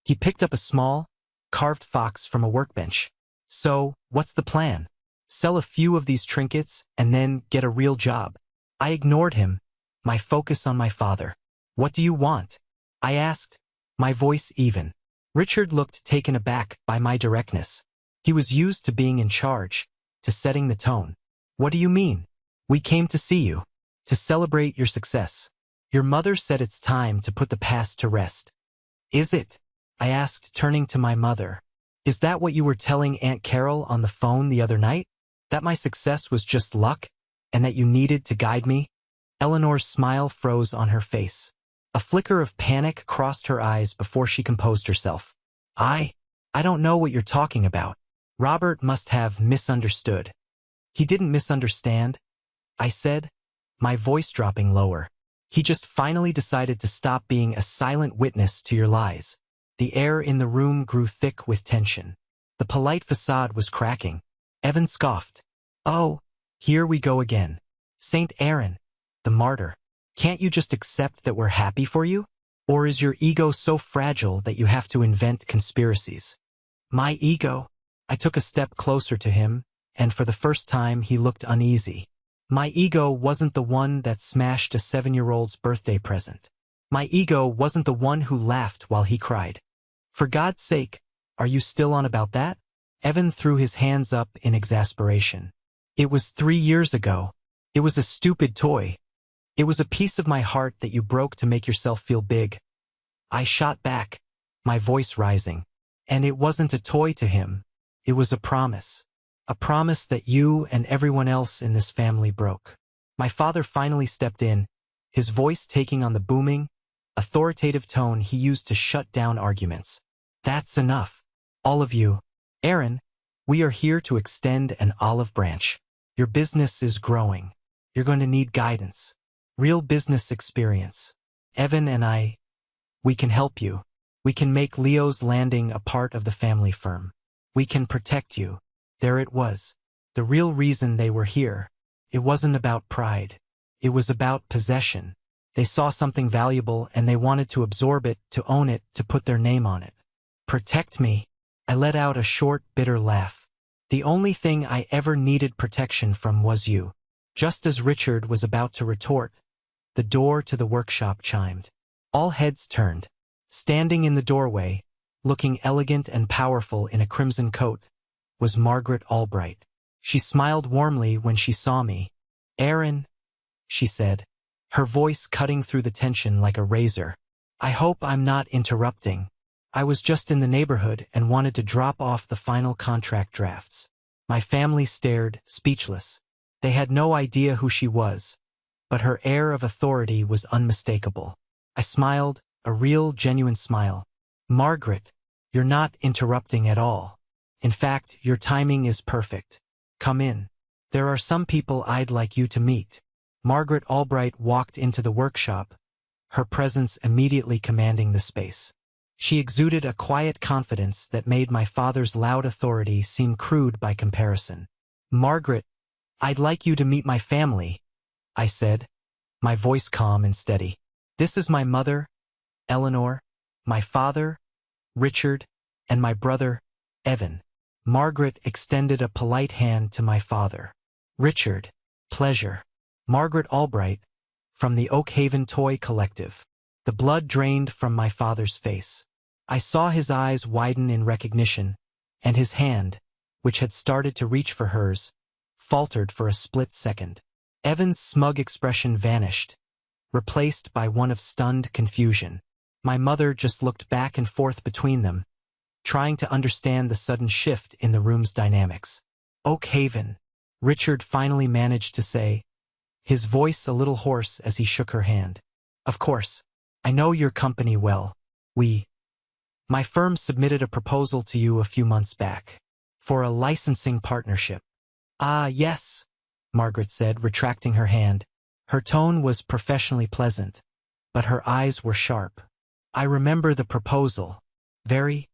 He picked up a small, carved fox from a workbench. "So, what's the plan? Sell a few of these trinkets and then get a real job?" I ignored him, my focus on my father. "What do you want?" I asked, my voice even. Richard looked taken aback by my directness. He was used to being in charge, to setting the tone. "What do you mean?" "We came to see you, to celebrate your success. Your mother said it's time to put the past to rest." "Is it?" I asked, turning to my mother. "Is that what you were telling Aunt Carol on the phone the other night? That my success was just luck, and that you needed to guide me?" Eleanor's smile froze on her face. A flicker of panic crossed her eyes before she composed herself. I don't know what you're talking about." Robert must have misunderstood. "He didn't misunderstand," I said, my voice dropping lower. He just finally decided to stop being a silent witness to your lies. The air in the room grew thick with tension. The polite facade was cracking. Evan scoffed. Oh, here we go again. Saint Aaron, the martyr. Can't you just accept that we're happy for you? Or is your ego so fragile that you have to invent conspiracies? My ego? I took a step closer to him, and for the first time he looked uneasy. My ego wasn't the one that smashed a 7-year-old's birthday present. My ego wasn't the one who laughed while he cried. For God's sake, are you still on about that? Evan threw his hands up in exasperation. It was 3 years ago. It was a stupid toy. It was a piece of my heart that you broke to make yourself feel big. I shot back, my voice rising. And it wasn't a toy to him. It was a promise. A promise that you and everyone else in this family broke. My father finally stepped in, his voice taking on the booming, authoritative tone he used to shut down arguments. That's enough. All of you. Aaron, we are here to extend an olive branch. Your business is growing. You're going to need guidance. Real business experience. Evan and we can help you. We can make Leo's Landing a part of the family firm. We can protect you. There it was. The real reason they were here. It wasn't about pride. It was about possession. They saw something valuable and they wanted to absorb it, to own it, to put their name on it. Protect me. I let out a short, bitter laugh. The only thing I ever needed protection from was you. Just as Richard was about to retort, the door to the workshop chimed. All heads turned. Standing in the doorway, looking elegant and powerful in a crimson coat, was Margaret Albright. She smiled warmly when she saw me. Aaron, she said, her voice cutting through the tension like a razor. I hope I'm not interrupting. I was just in the neighborhood and wanted to drop off the final contract drafts. My family stared, speechless. They had no idea who she was, but her air of authority was unmistakable. I smiled, a real, genuine smile. Margaret, you're not interrupting at all. In fact, your timing is perfect. Come in. There are some people I'd like you to meet. Margaret Albright walked into the workshop, her presence immediately commanding the space. She exuded a quiet confidence that made my father's loud authority seem crude by comparison. Margaret, I'd like you to meet my family, I said, my voice calm and steady. This is my mother, Eleanor, my father, Richard, and my brother, Evan. Margaret extended a polite hand to my father. Richard, pleasure. Margaret Albright, from the Oak Haven Toy Collective. The blood drained from my father's face. I saw his eyes widen in recognition, and his hand, which had started to reach for hers, faltered for a split second. Evan's smug expression vanished, replaced by one of stunned confusion. My mother just looked back and forth between them, trying to understand the sudden shift in the room's dynamics. Oak Haven, Richard finally managed to say, his voice a little hoarse as he shook her hand. Of course, I know your company well. My firm submitted a proposal to you a few months back for a licensing partnership. Ah, yes, Margaret said, retracting her hand. Her tone was professionally pleasant, but her eyes were sharp. I remember the proposal. Very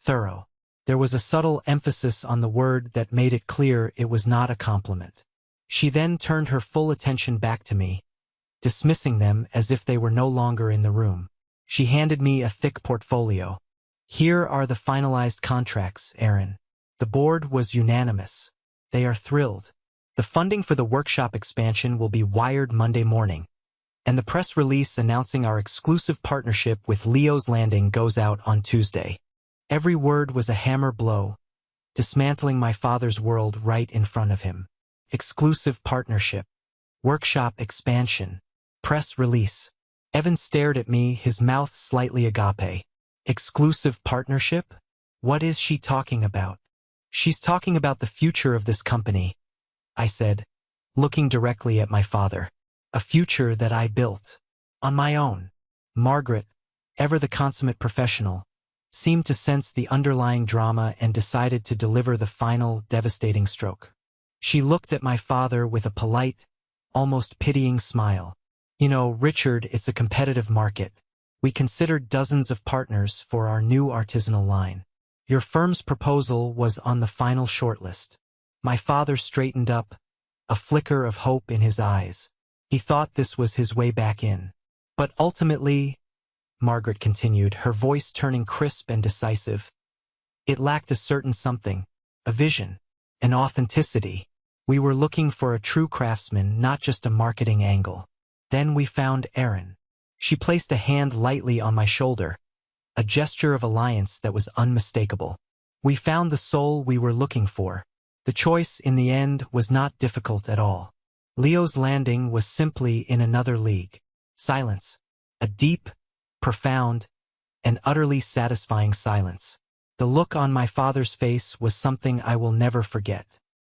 thorough. There was a subtle emphasis on the word that made it clear it was not a compliment. She then turned her full attention back to me, dismissing them as if they were no longer in the room. She handed me a thick portfolio. Here are the finalized contracts, Aaron. The board was unanimous. They are thrilled. The funding for the workshop expansion will be wired Monday morning, and the press release announcing our exclusive partnership with Leo's Landing goes out on Tuesday. Every word was a hammer blow, dismantling my father's world right in front of him. Exclusive partnership. Workshop expansion. Press release. Evan stared at me, his mouth slightly agape. Exclusive partnership? What is she talking about? She's talking about the future of this company, I said, looking directly at my father. A future that I built. On my own. Margaret, ever the consummate professional, seemed to sense the underlying drama and decided to deliver the final, devastating stroke. She looked at my father with a polite, almost pitying smile. You know, Richard, it's a competitive market. We considered dozens of partners for our new artisanal line. Your firm's proposal was on the final shortlist. My father straightened up, a flicker of hope in his eyes. He thought this was his way back in. But ultimately, Margaret continued, her voice turning crisp and decisive, it lacked a certain something, a vision, an authenticity. We were looking for a true craftsman, not just a marketing angle. Then we found Erin. She placed a hand lightly on my shoulder, a gesture of alliance that was unmistakable. We found the soul we were looking for. The choice, in the end, was not difficult at all. Leo's Landing was simply in another league. Silence. A deep, profound, and utterly satisfying silence. The look on my father's face was something I will never forget.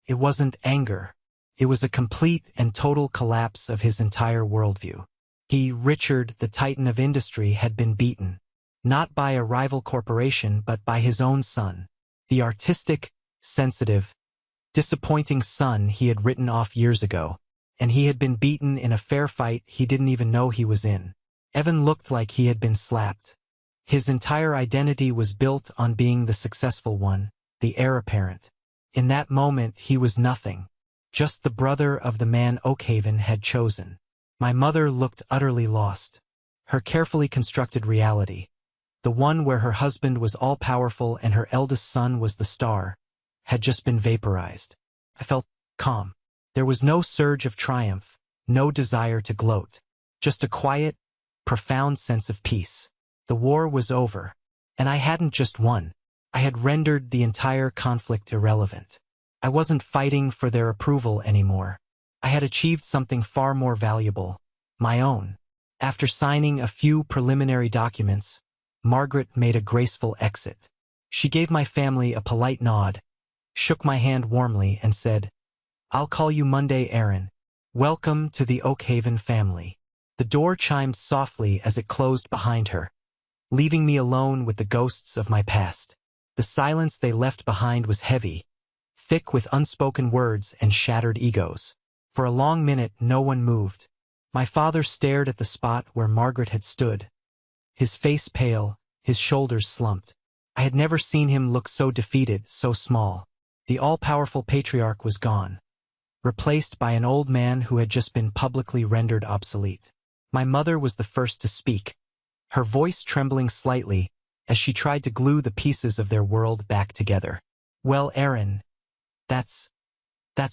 It wasn't anger. It was a complete and total collapse of his entire worldview. He, Richard, the titan of industry, had been beaten. Not by a rival corporation, but by his own son. The artistic, sensitive, disappointing son he had written off years ago. And he had been beaten in a fair fight he didn't even know he was in. Evan looked like he had been slapped. His entire identity was built on being the successful one, the heir apparent. In that moment he was nothing, just the brother of the man Oakhaven had chosen. My mother looked utterly lost. Her carefully constructed reality, the one where her husband was all-powerful and her eldest son was the star, had just been vaporized. I felt calm. There was no surge of triumph, no desire to gloat, just a quiet, profound sense of peace. The war was over, and I hadn't just won. I had rendered the entire conflict irrelevant. I wasn't fighting for their approval anymore. I had achieved something far more valuable, my own. After signing a few preliminary documents, Margaret made a graceful exit. She gave my family a polite nod, shook my hand warmly, and said, "I'll call you Monday, Erin. Welcome to the Oakhaven family." The door chimed softly as it closed behind her, leaving me alone with the ghosts of my past. The silence they left behind was heavy, thick with unspoken words and shattered egos. For a long minute, no one moved. My father stared at the spot where Margaret had stood, his face pale, his shoulders slumped. I had never seen him look so defeated, so small. The all-powerful patriarch was gone, replaced by an old man who had just been publicly rendered obsolete. My mother was the first to speak, her voice trembling slightly as she tried to glue the pieces of their world back together. "Well, Erin, that's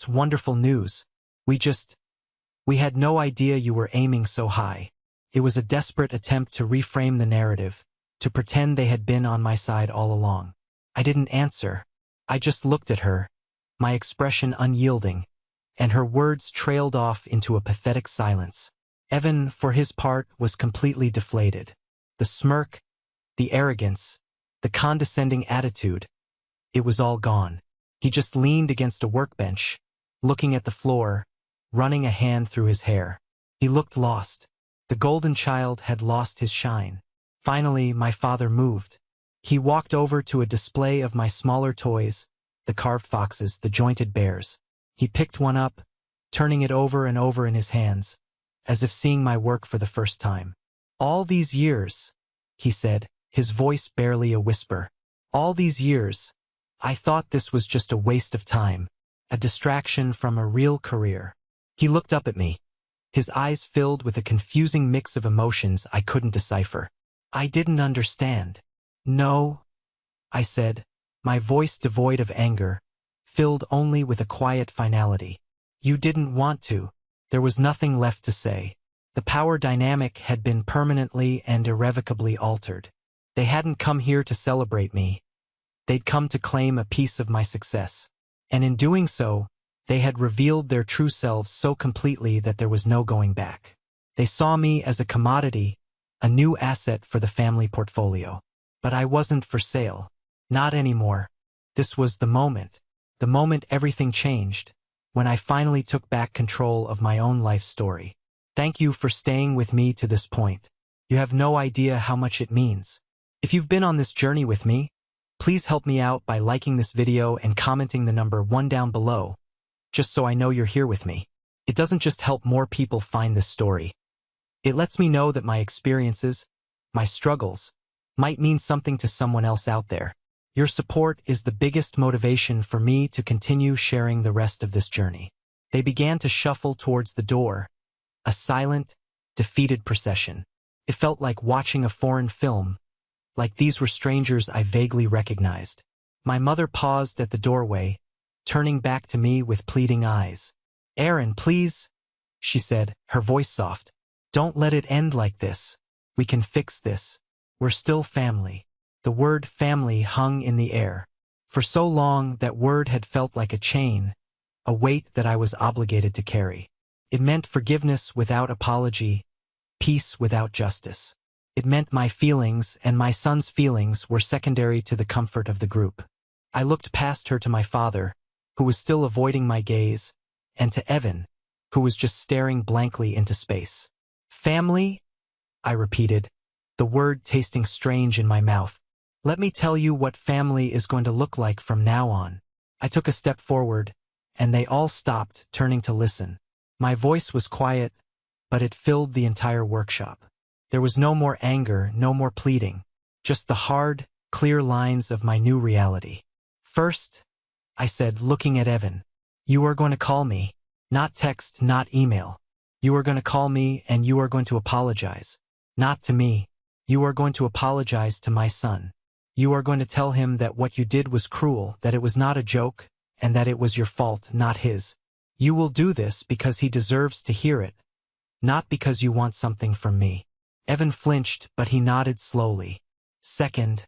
wonderful news. We had no idea you were aiming so high." It was a desperate attempt to reframe the narrative, to pretend they had been on my side all along. I didn't answer. I just looked at her, my expression unyielding, and her words trailed off into a pathetic silence. Evan, for his part, was completely deflated. The smirk, the arrogance, the condescending attitude, it was all gone. He just leaned against a workbench, looking at the floor, running a hand through his hair. He looked lost. The golden child had lost his shine. Finally, my father moved. He walked over to a display of my smaller toys, the carved foxes, the jointed bears. He picked one up, turning it over and over in his hands, as if seeing my work for the first time. "All these years," he said, his voice barely a whisper. "All these years, I thought this was just a waste of time, a distraction from a real career." He looked up at me, his eyes filled with a confusing mix of emotions I couldn't decipher. I didn't understand. "No," I said, my voice devoid of anger, filled only with a quiet finality. "You didn't want to." There was nothing left to say. The power dynamic had been permanently and irrevocably altered. They hadn't come here to celebrate me. They'd come to claim a piece of my success. And in doing so, they had revealed their true selves so completely that there was no going back. They saw me as a commodity, a new asset for the family portfolio. But I wasn't for sale. Not anymore. This was the moment everything changed, when I finally took back control of my own life story. Thank you for staying with me to this point. You have no idea how much it means. If you've been on this journey with me, please help me out by liking this video and commenting the number 1 down below, just so I know you're here with me. It doesn't just help more people find this story. It lets me know that my experiences, my struggles, might mean something to someone else out there. Your support is the biggest motivation for me to continue sharing the rest of this journey. They began to shuffle towards the door, a silent, defeated procession. It felt like watching a foreign film, like these were strangers I vaguely recognized. My mother paused at the doorway, turning back to me with pleading eyes. "Aaron, please," she said, her voice soft. "Don't let it end like this. We can fix this. We're still family." The word family hung in the air. For so long, that word had felt like a chain, a weight that I was obligated to carry. It meant forgiveness without apology, peace without justice. It meant my feelings and my son's feelings were secondary to the comfort of the group. I looked past her to my father, who was still avoiding my gaze, and to Evan, who was just staring blankly into space. "Family?" I repeated, the word tasting strange in my mouth. "Let me tell you what family is going to look like from now on." I took a step forward, and they all stopped, turning to listen. My voice was quiet, but it filled the entire workshop. There was no more anger, no more pleading, just the hard, clear lines of my new reality. "First," I said, looking at Evan, "you are going to call me. Not text, not email. You are going to call me and you are going to apologize. Not to me. You are going to apologize to my son. You are going to tell him that what you did was cruel, that it was not a joke, and that it was your fault, not his. You will do this because he deserves to hear it, not because you want something from me." Evan flinched, but he nodded slowly. "Second,"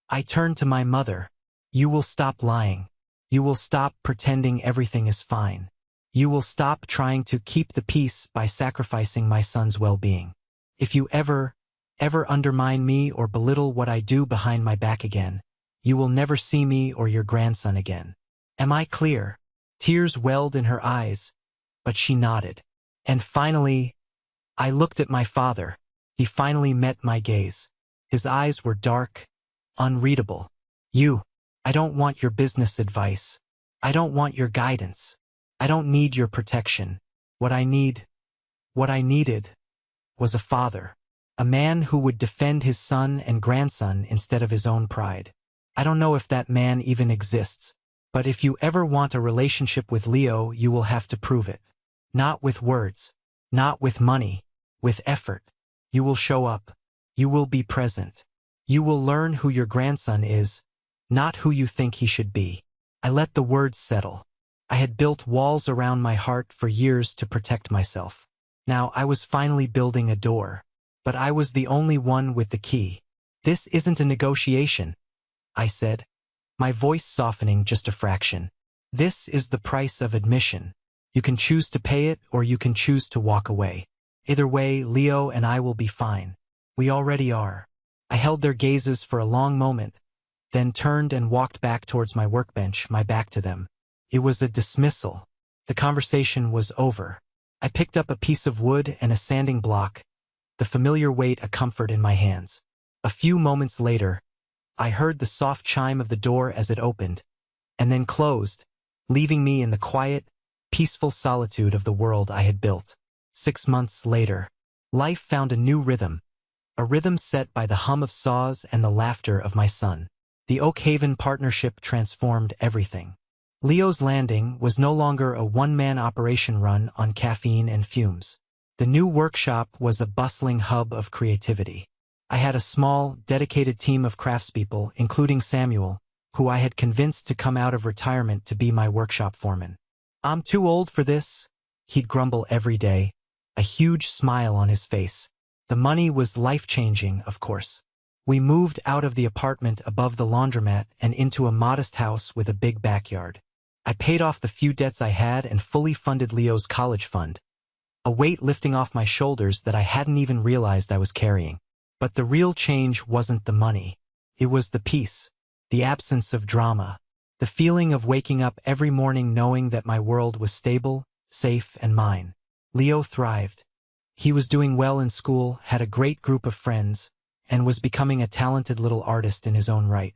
I turned to my mother, "you will stop lying. You will stop pretending everything is fine. You will stop trying to keep the peace by sacrificing my son's well-being. If you ever undermine me or belittle what I do behind my back again, you will never see me or your grandson again. Am I clear?" Tears welled in her eyes, but she nodded. And finally, I looked at my father. He finally met my gaze. His eyes were dark, unreadable. I don't want your business advice. I don't want your guidance. I don't need your protection. What I needed was a father. A man who would defend his son and grandson instead of his own pride. I don't know if that man even exists, but if you ever want a relationship with Leo, you will have to prove it. Not with words, not with money, with effort. You will show up. You will be present. You will learn who your grandson is, not who you think he should be. I let the words settle. I had built walls around my heart for years to protect myself. Now I was finally building a door. But I was the only one with the key. "This isn't a negotiation," I said, my voice softening just a fraction. "This is the price of admission. You can choose to pay it or you can choose to walk away. Either way, Leo and I will be fine. We already are." I held their gazes for a long moment, then turned and walked back towards my workbench, my back to them. It was a dismissal. The conversation was over. I picked up a piece of wood and a sanding block, the familiar weight a comfort in my hands. A few moments later, I heard the soft chime of the door as it opened, and then closed, leaving me in the quiet, peaceful solitude of the world I had built. 6 months later, life found a new rhythm, a rhythm set by the hum of saws and the laughter of my son. The Oak Haven partnership transformed everything. Leo's Landing was no longer a one-man operation run on caffeine and fumes. The new workshop was a bustling hub of creativity. I had a small, dedicated team of craftspeople, including Samuel, who I had convinced to come out of retirement to be my workshop foreman. "I'm too old for this," he'd grumble every day, a huge smile on his face. The money was life-changing, of course. We moved out of the apartment above the laundromat and into a modest house with a big backyard. I paid off the few debts I had and fully funded Leo's college fund, a weight lifting off my shoulders that I hadn't even realized I was carrying. But the real change wasn't the money. It was the peace, the absence of drama, the feeling of waking up every morning knowing that my world was stable, safe, and mine. Leo thrived. He was doing well in school, had a great group of friends, and was becoming a talented little artist in his own right.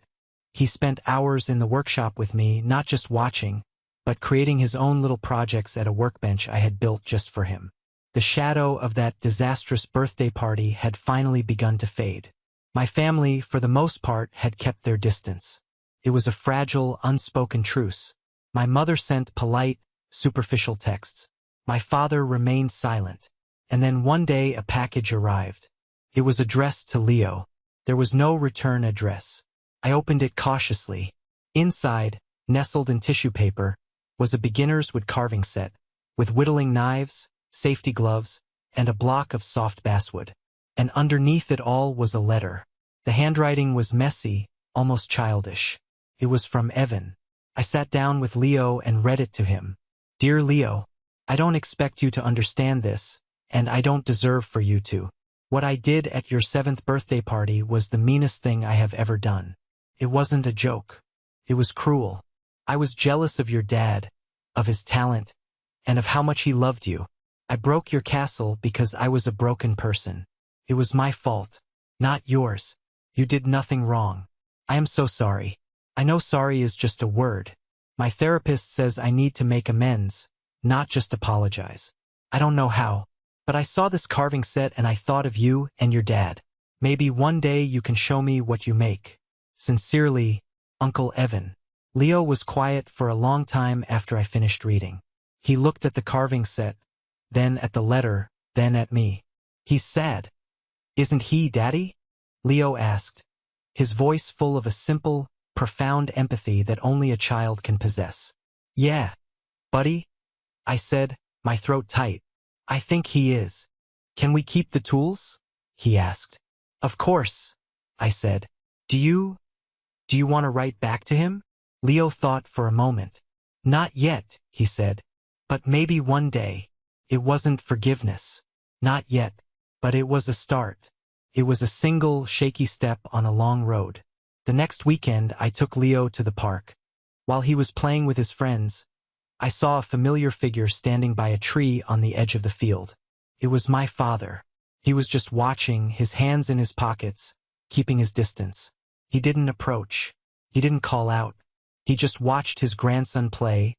He spent hours in the workshop with me, not just watching, but creating his own little projects at a workbench I had built just for him. The shadow of that disastrous birthday party had finally begun to fade. My family, for the most part, had kept their distance. It was a fragile, unspoken truce. My mother sent polite, superficial texts. My father remained silent. And then one day a package arrived. It was addressed to Leo. There was no return address. I opened it cautiously. Inside, nestled in tissue paper, was a beginner's wood carving set, with whittling knives, safety gloves, and a block of soft basswood. And underneath it all was a letter. The handwriting was messy, almost childish. It was from Evan. I sat down with Leo and read it to him. Dear Leo, I don't expect you to understand this, and I don't deserve for you to. What I did at your 7th birthday party was the meanest thing I have ever done. It wasn't a joke. It was cruel. I was jealous of your dad, of his talent, and of how much he loved you. I broke your castle because I was a broken person. It was my fault, not yours. You did nothing wrong. I am so sorry. I know sorry is just a word. My therapist says I need to make amends, not just apologize. I don't know how, but I saw this carving set and I thought of you and your dad. Maybe one day you can show me what you make. Sincerely, Uncle Evan. Leo was quiet for a long time after I finished reading. He looked at the carving set, then at the letter, then at me. He's sad. Isn't he, Daddy? Leo asked, his voice full of a simple, profound empathy that only a child can possess. Yeah, buddy, I said, my throat tight. I think he is. Can we keep the tools? He asked. Of course, I said. Do you want to write back to him? Leo thought for a moment. Not yet, he said. But maybe one day. It wasn't forgiveness. Not yet. But it was a start. It was a single, shaky step on a long road. The next weekend, I took Leo to the park. While he was playing with his friends, I saw a familiar figure standing by a tree on the edge of the field. It was my father. He was just watching, his hands in his pockets, keeping his distance. He didn't approach. He didn't call out. He just watched his grandson play,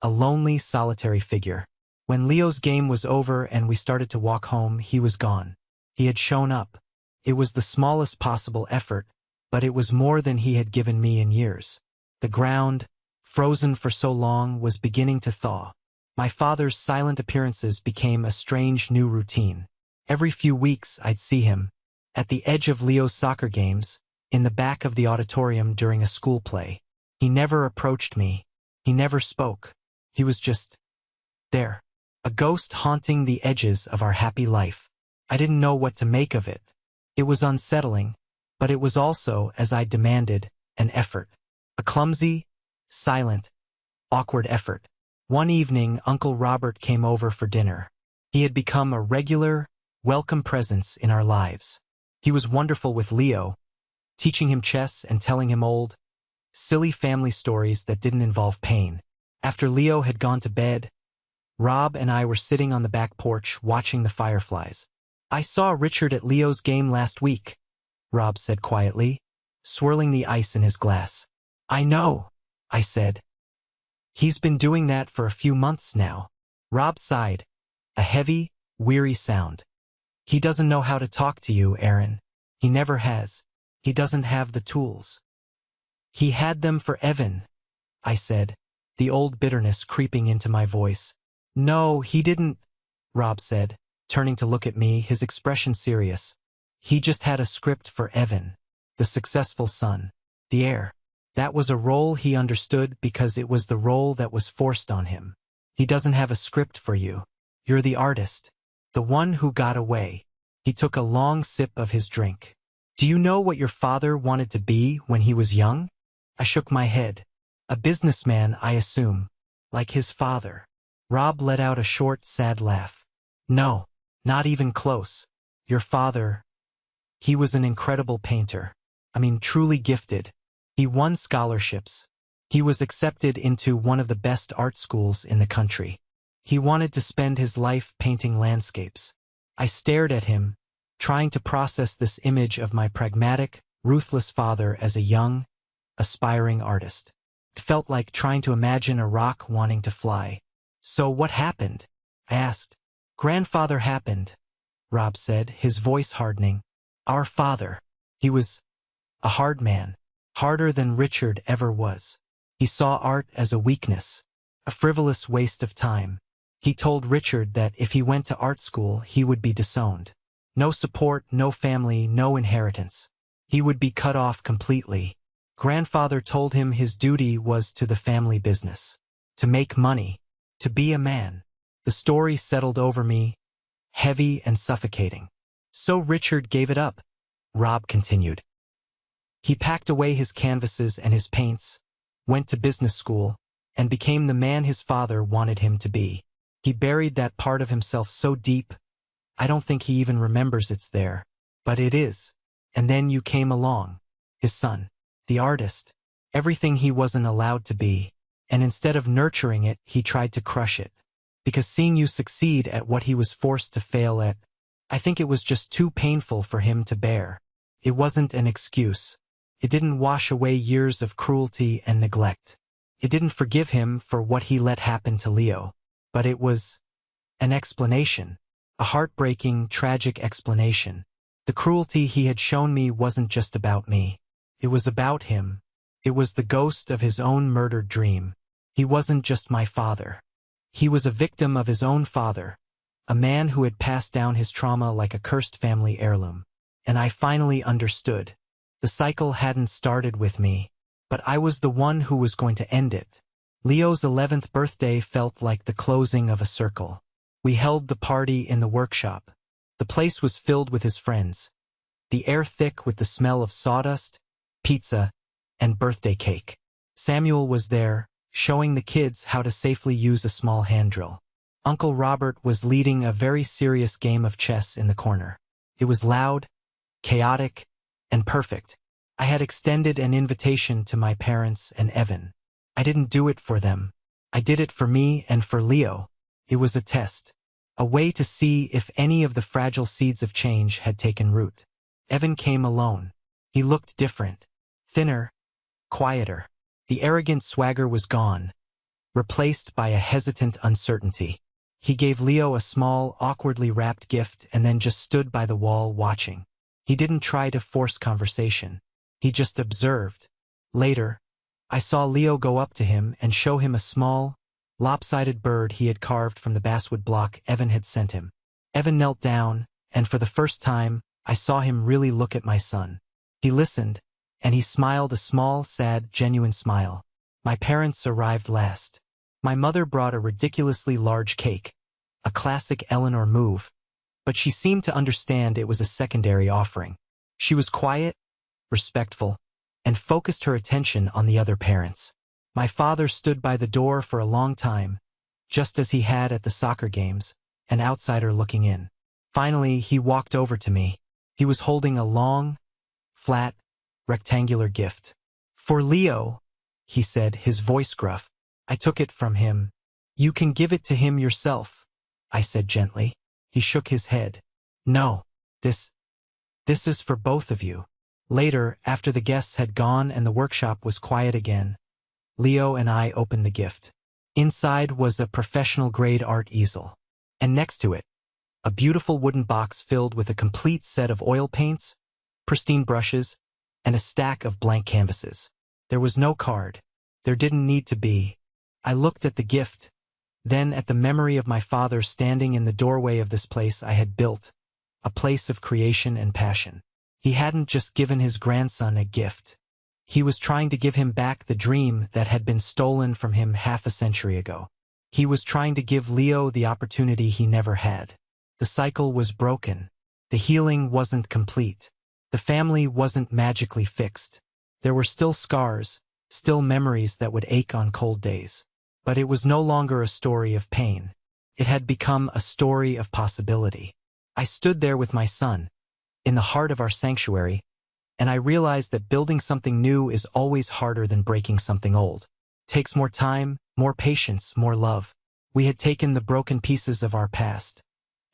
a lonely, solitary figure. When Leo's game was over and we started to walk home, he was gone. He had shown up. It was the smallest possible effort, but it was more than he had given me in years. The ground, frozen for so long, was beginning to thaw. My father's silent appearances became a strange new routine. Every few weeks I'd see him, at the edge of Leo's soccer games, in the back of the auditorium during a school play. He never approached me. He never spoke. He was just there, a ghost haunting the edges of our happy life. I didn't know what to make of it. It was unsettling, but it was also, as I demanded, an effort. A clumsy, silent, awkward effort. One evening, Uncle Robert came over for dinner. He had become a regular, welcome presence in our lives. He was wonderful with Leo, teaching him chess and telling him old, silly family stories that didn't involve pain. After Leo had gone to bed, Rob and I were sitting on the back porch watching the fireflies. I saw Richard at Leo's game last week, Rob said quietly, swirling the ice in his glass. I know, I said. He's been doing that for a few months now. Rob sighed, a heavy, weary sound. He doesn't know how to talk to you, Aaron. He never has. He doesn't have the tools. He had them for Evan, I said, the old bitterness creeping into my voice. No, he didn't, Rob said, turning to look at me, his expression serious. He just had a script for Evan, the successful son, the heir. That was a role he understood because it was the role that was forced on him. He doesn't have a script for you. You're the artist, the one who got away. He took a long sip of his drink. Do you know what your father wanted to be when he was young? I shook my head. A businessman, I assume, like his father. Rob let out a short, sad laugh. No, not even close. Your father, he was an incredible painter. Truly gifted. He won scholarships. He was accepted into one of the best art schools in the country. He wanted to spend his life painting landscapes. I stared at him, trying to process this image of my pragmatic, ruthless father as a young, aspiring artist. It felt like trying to imagine a rock wanting to fly. "So what happened?" I asked. "Grandfather happened," Rob said, his voice hardening. "Our father. He was a hard man. Harder than Richard ever was. He saw art as a weakness, a frivolous waste of time. He told Richard that if he went to art school, he would be disowned. No support, no family, no inheritance. He would be cut off completely. Grandfather told him his duty was to the family business, to make money, to be a man." The story settled over me, heavy and suffocating. "So Richard gave it up," Rob continued. "He packed away his canvases and his paints, went to business school, and became the man his father wanted him to be. He buried that part of himself so deep, I don't think he even remembers it's there. But it is. And then you came along. His son. The artist. Everything he wasn't allowed to be. And instead of nurturing it, he tried to crush it. Because seeing you succeed at what he was forced to fail at, I think it was just too painful for him to bear. It wasn't an excuse. It didn't wash away years of cruelty and neglect. It didn't forgive him for what he let happen to Leo. But it was an explanation. A heartbreaking, tragic explanation. The cruelty he had shown me wasn't just about me. It was about him. It was the ghost of his own murdered dream. He wasn't just my father. He was a victim of his own father, a man who had passed down his trauma like a cursed family heirloom. And I finally understood. The cycle hadn't started with me, but I was the one who was going to end it. Leo's 11th birthday felt like the closing of a circle. We held the party in the workshop. The place was filled with his friends. The air thick with the smell of sawdust, pizza, and birthday cake. Samuel was there, showing the kids how to safely use a small hand drill. Uncle Robert was leading a very serious game of chess in the corner. It was loud, chaotic, and perfect. I had extended an invitation to my parents and Evan. I didn't do it for them. I did it for me and for Leo. It was a test. A way to see if any of the fragile seeds of change had taken root. Evan came alone. He looked different. Thinner, quieter. The arrogant swagger was gone, replaced by a hesitant uncertainty. He gave Leo a small, awkwardly wrapped gift and then just stood by the wall watching. He didn't try to force conversation. He just observed. Later, I saw Leo go up to him and show him a small, lopsided bird he had carved from the basswood block Evan had sent him. Evan knelt down, and for the first time, I saw him really look at my son. He listened, and he smiled a small, sad, genuine smile. My parents arrived last. My mother brought a ridiculously large cake, a classic Eleanor move, but she seemed to understand it was a secondary offering. She was quiet, respectful, and focused her attention on the other parents. My father stood by the door for a long time, just as he had at the soccer games, an outsider looking in. Finally, he walked over to me. He was holding a long, flat, rectangular gift. "For Leo," he said, his voice gruff. I took it from him. "You can give it to him yourself," I said gently. He shook his head. "No, this is for both of you." Later, after the guests had gone and the workshop was quiet again, Leo and I opened the gift. Inside was a professional-grade art easel, and next to it, a beautiful wooden box filled with a complete set of oil paints, pristine brushes, and a stack of blank canvases. There was no card. There didn't need to be. I looked at the gift, then at the memory of my father standing in the doorway of this place I had built, a place of creation and passion. He hadn't just given his grandson a gift. He was trying to give him back the dream that had been stolen from him half a century ago. He was trying to give Leo the opportunity he never had. The cycle was broken. The healing wasn't complete. The family wasn't magically fixed. There were still scars, still memories that would ache on cold days. But it was no longer a story of pain. It had become a story of possibility. I stood there with my son, in the heart of our sanctuary, and I realized that building something new is always harder than breaking something old. It takes more time, more patience, more love. We had taken the broken pieces of our past,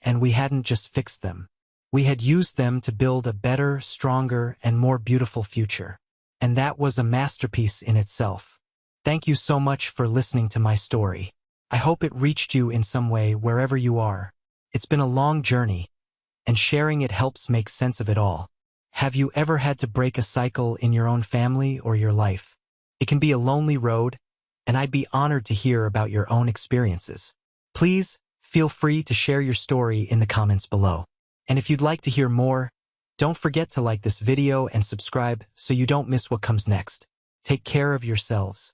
and we hadn't just fixed them. We had used them to build a better, stronger, and more beautiful future. And that was a masterpiece in itself. Thank you so much for listening to my story. I hope it reached you in some way wherever you are. It's been a long journey, and sharing it helps make sense of it all. Have you ever had to break a cycle in your own family or your life? It can be a lonely road, and I'd be honored to hear about your own experiences. Please feel free to share your story in the comments below. And if you'd like to hear more, don't forget to like this video and subscribe so you don't miss what comes next. Take care of yourselves.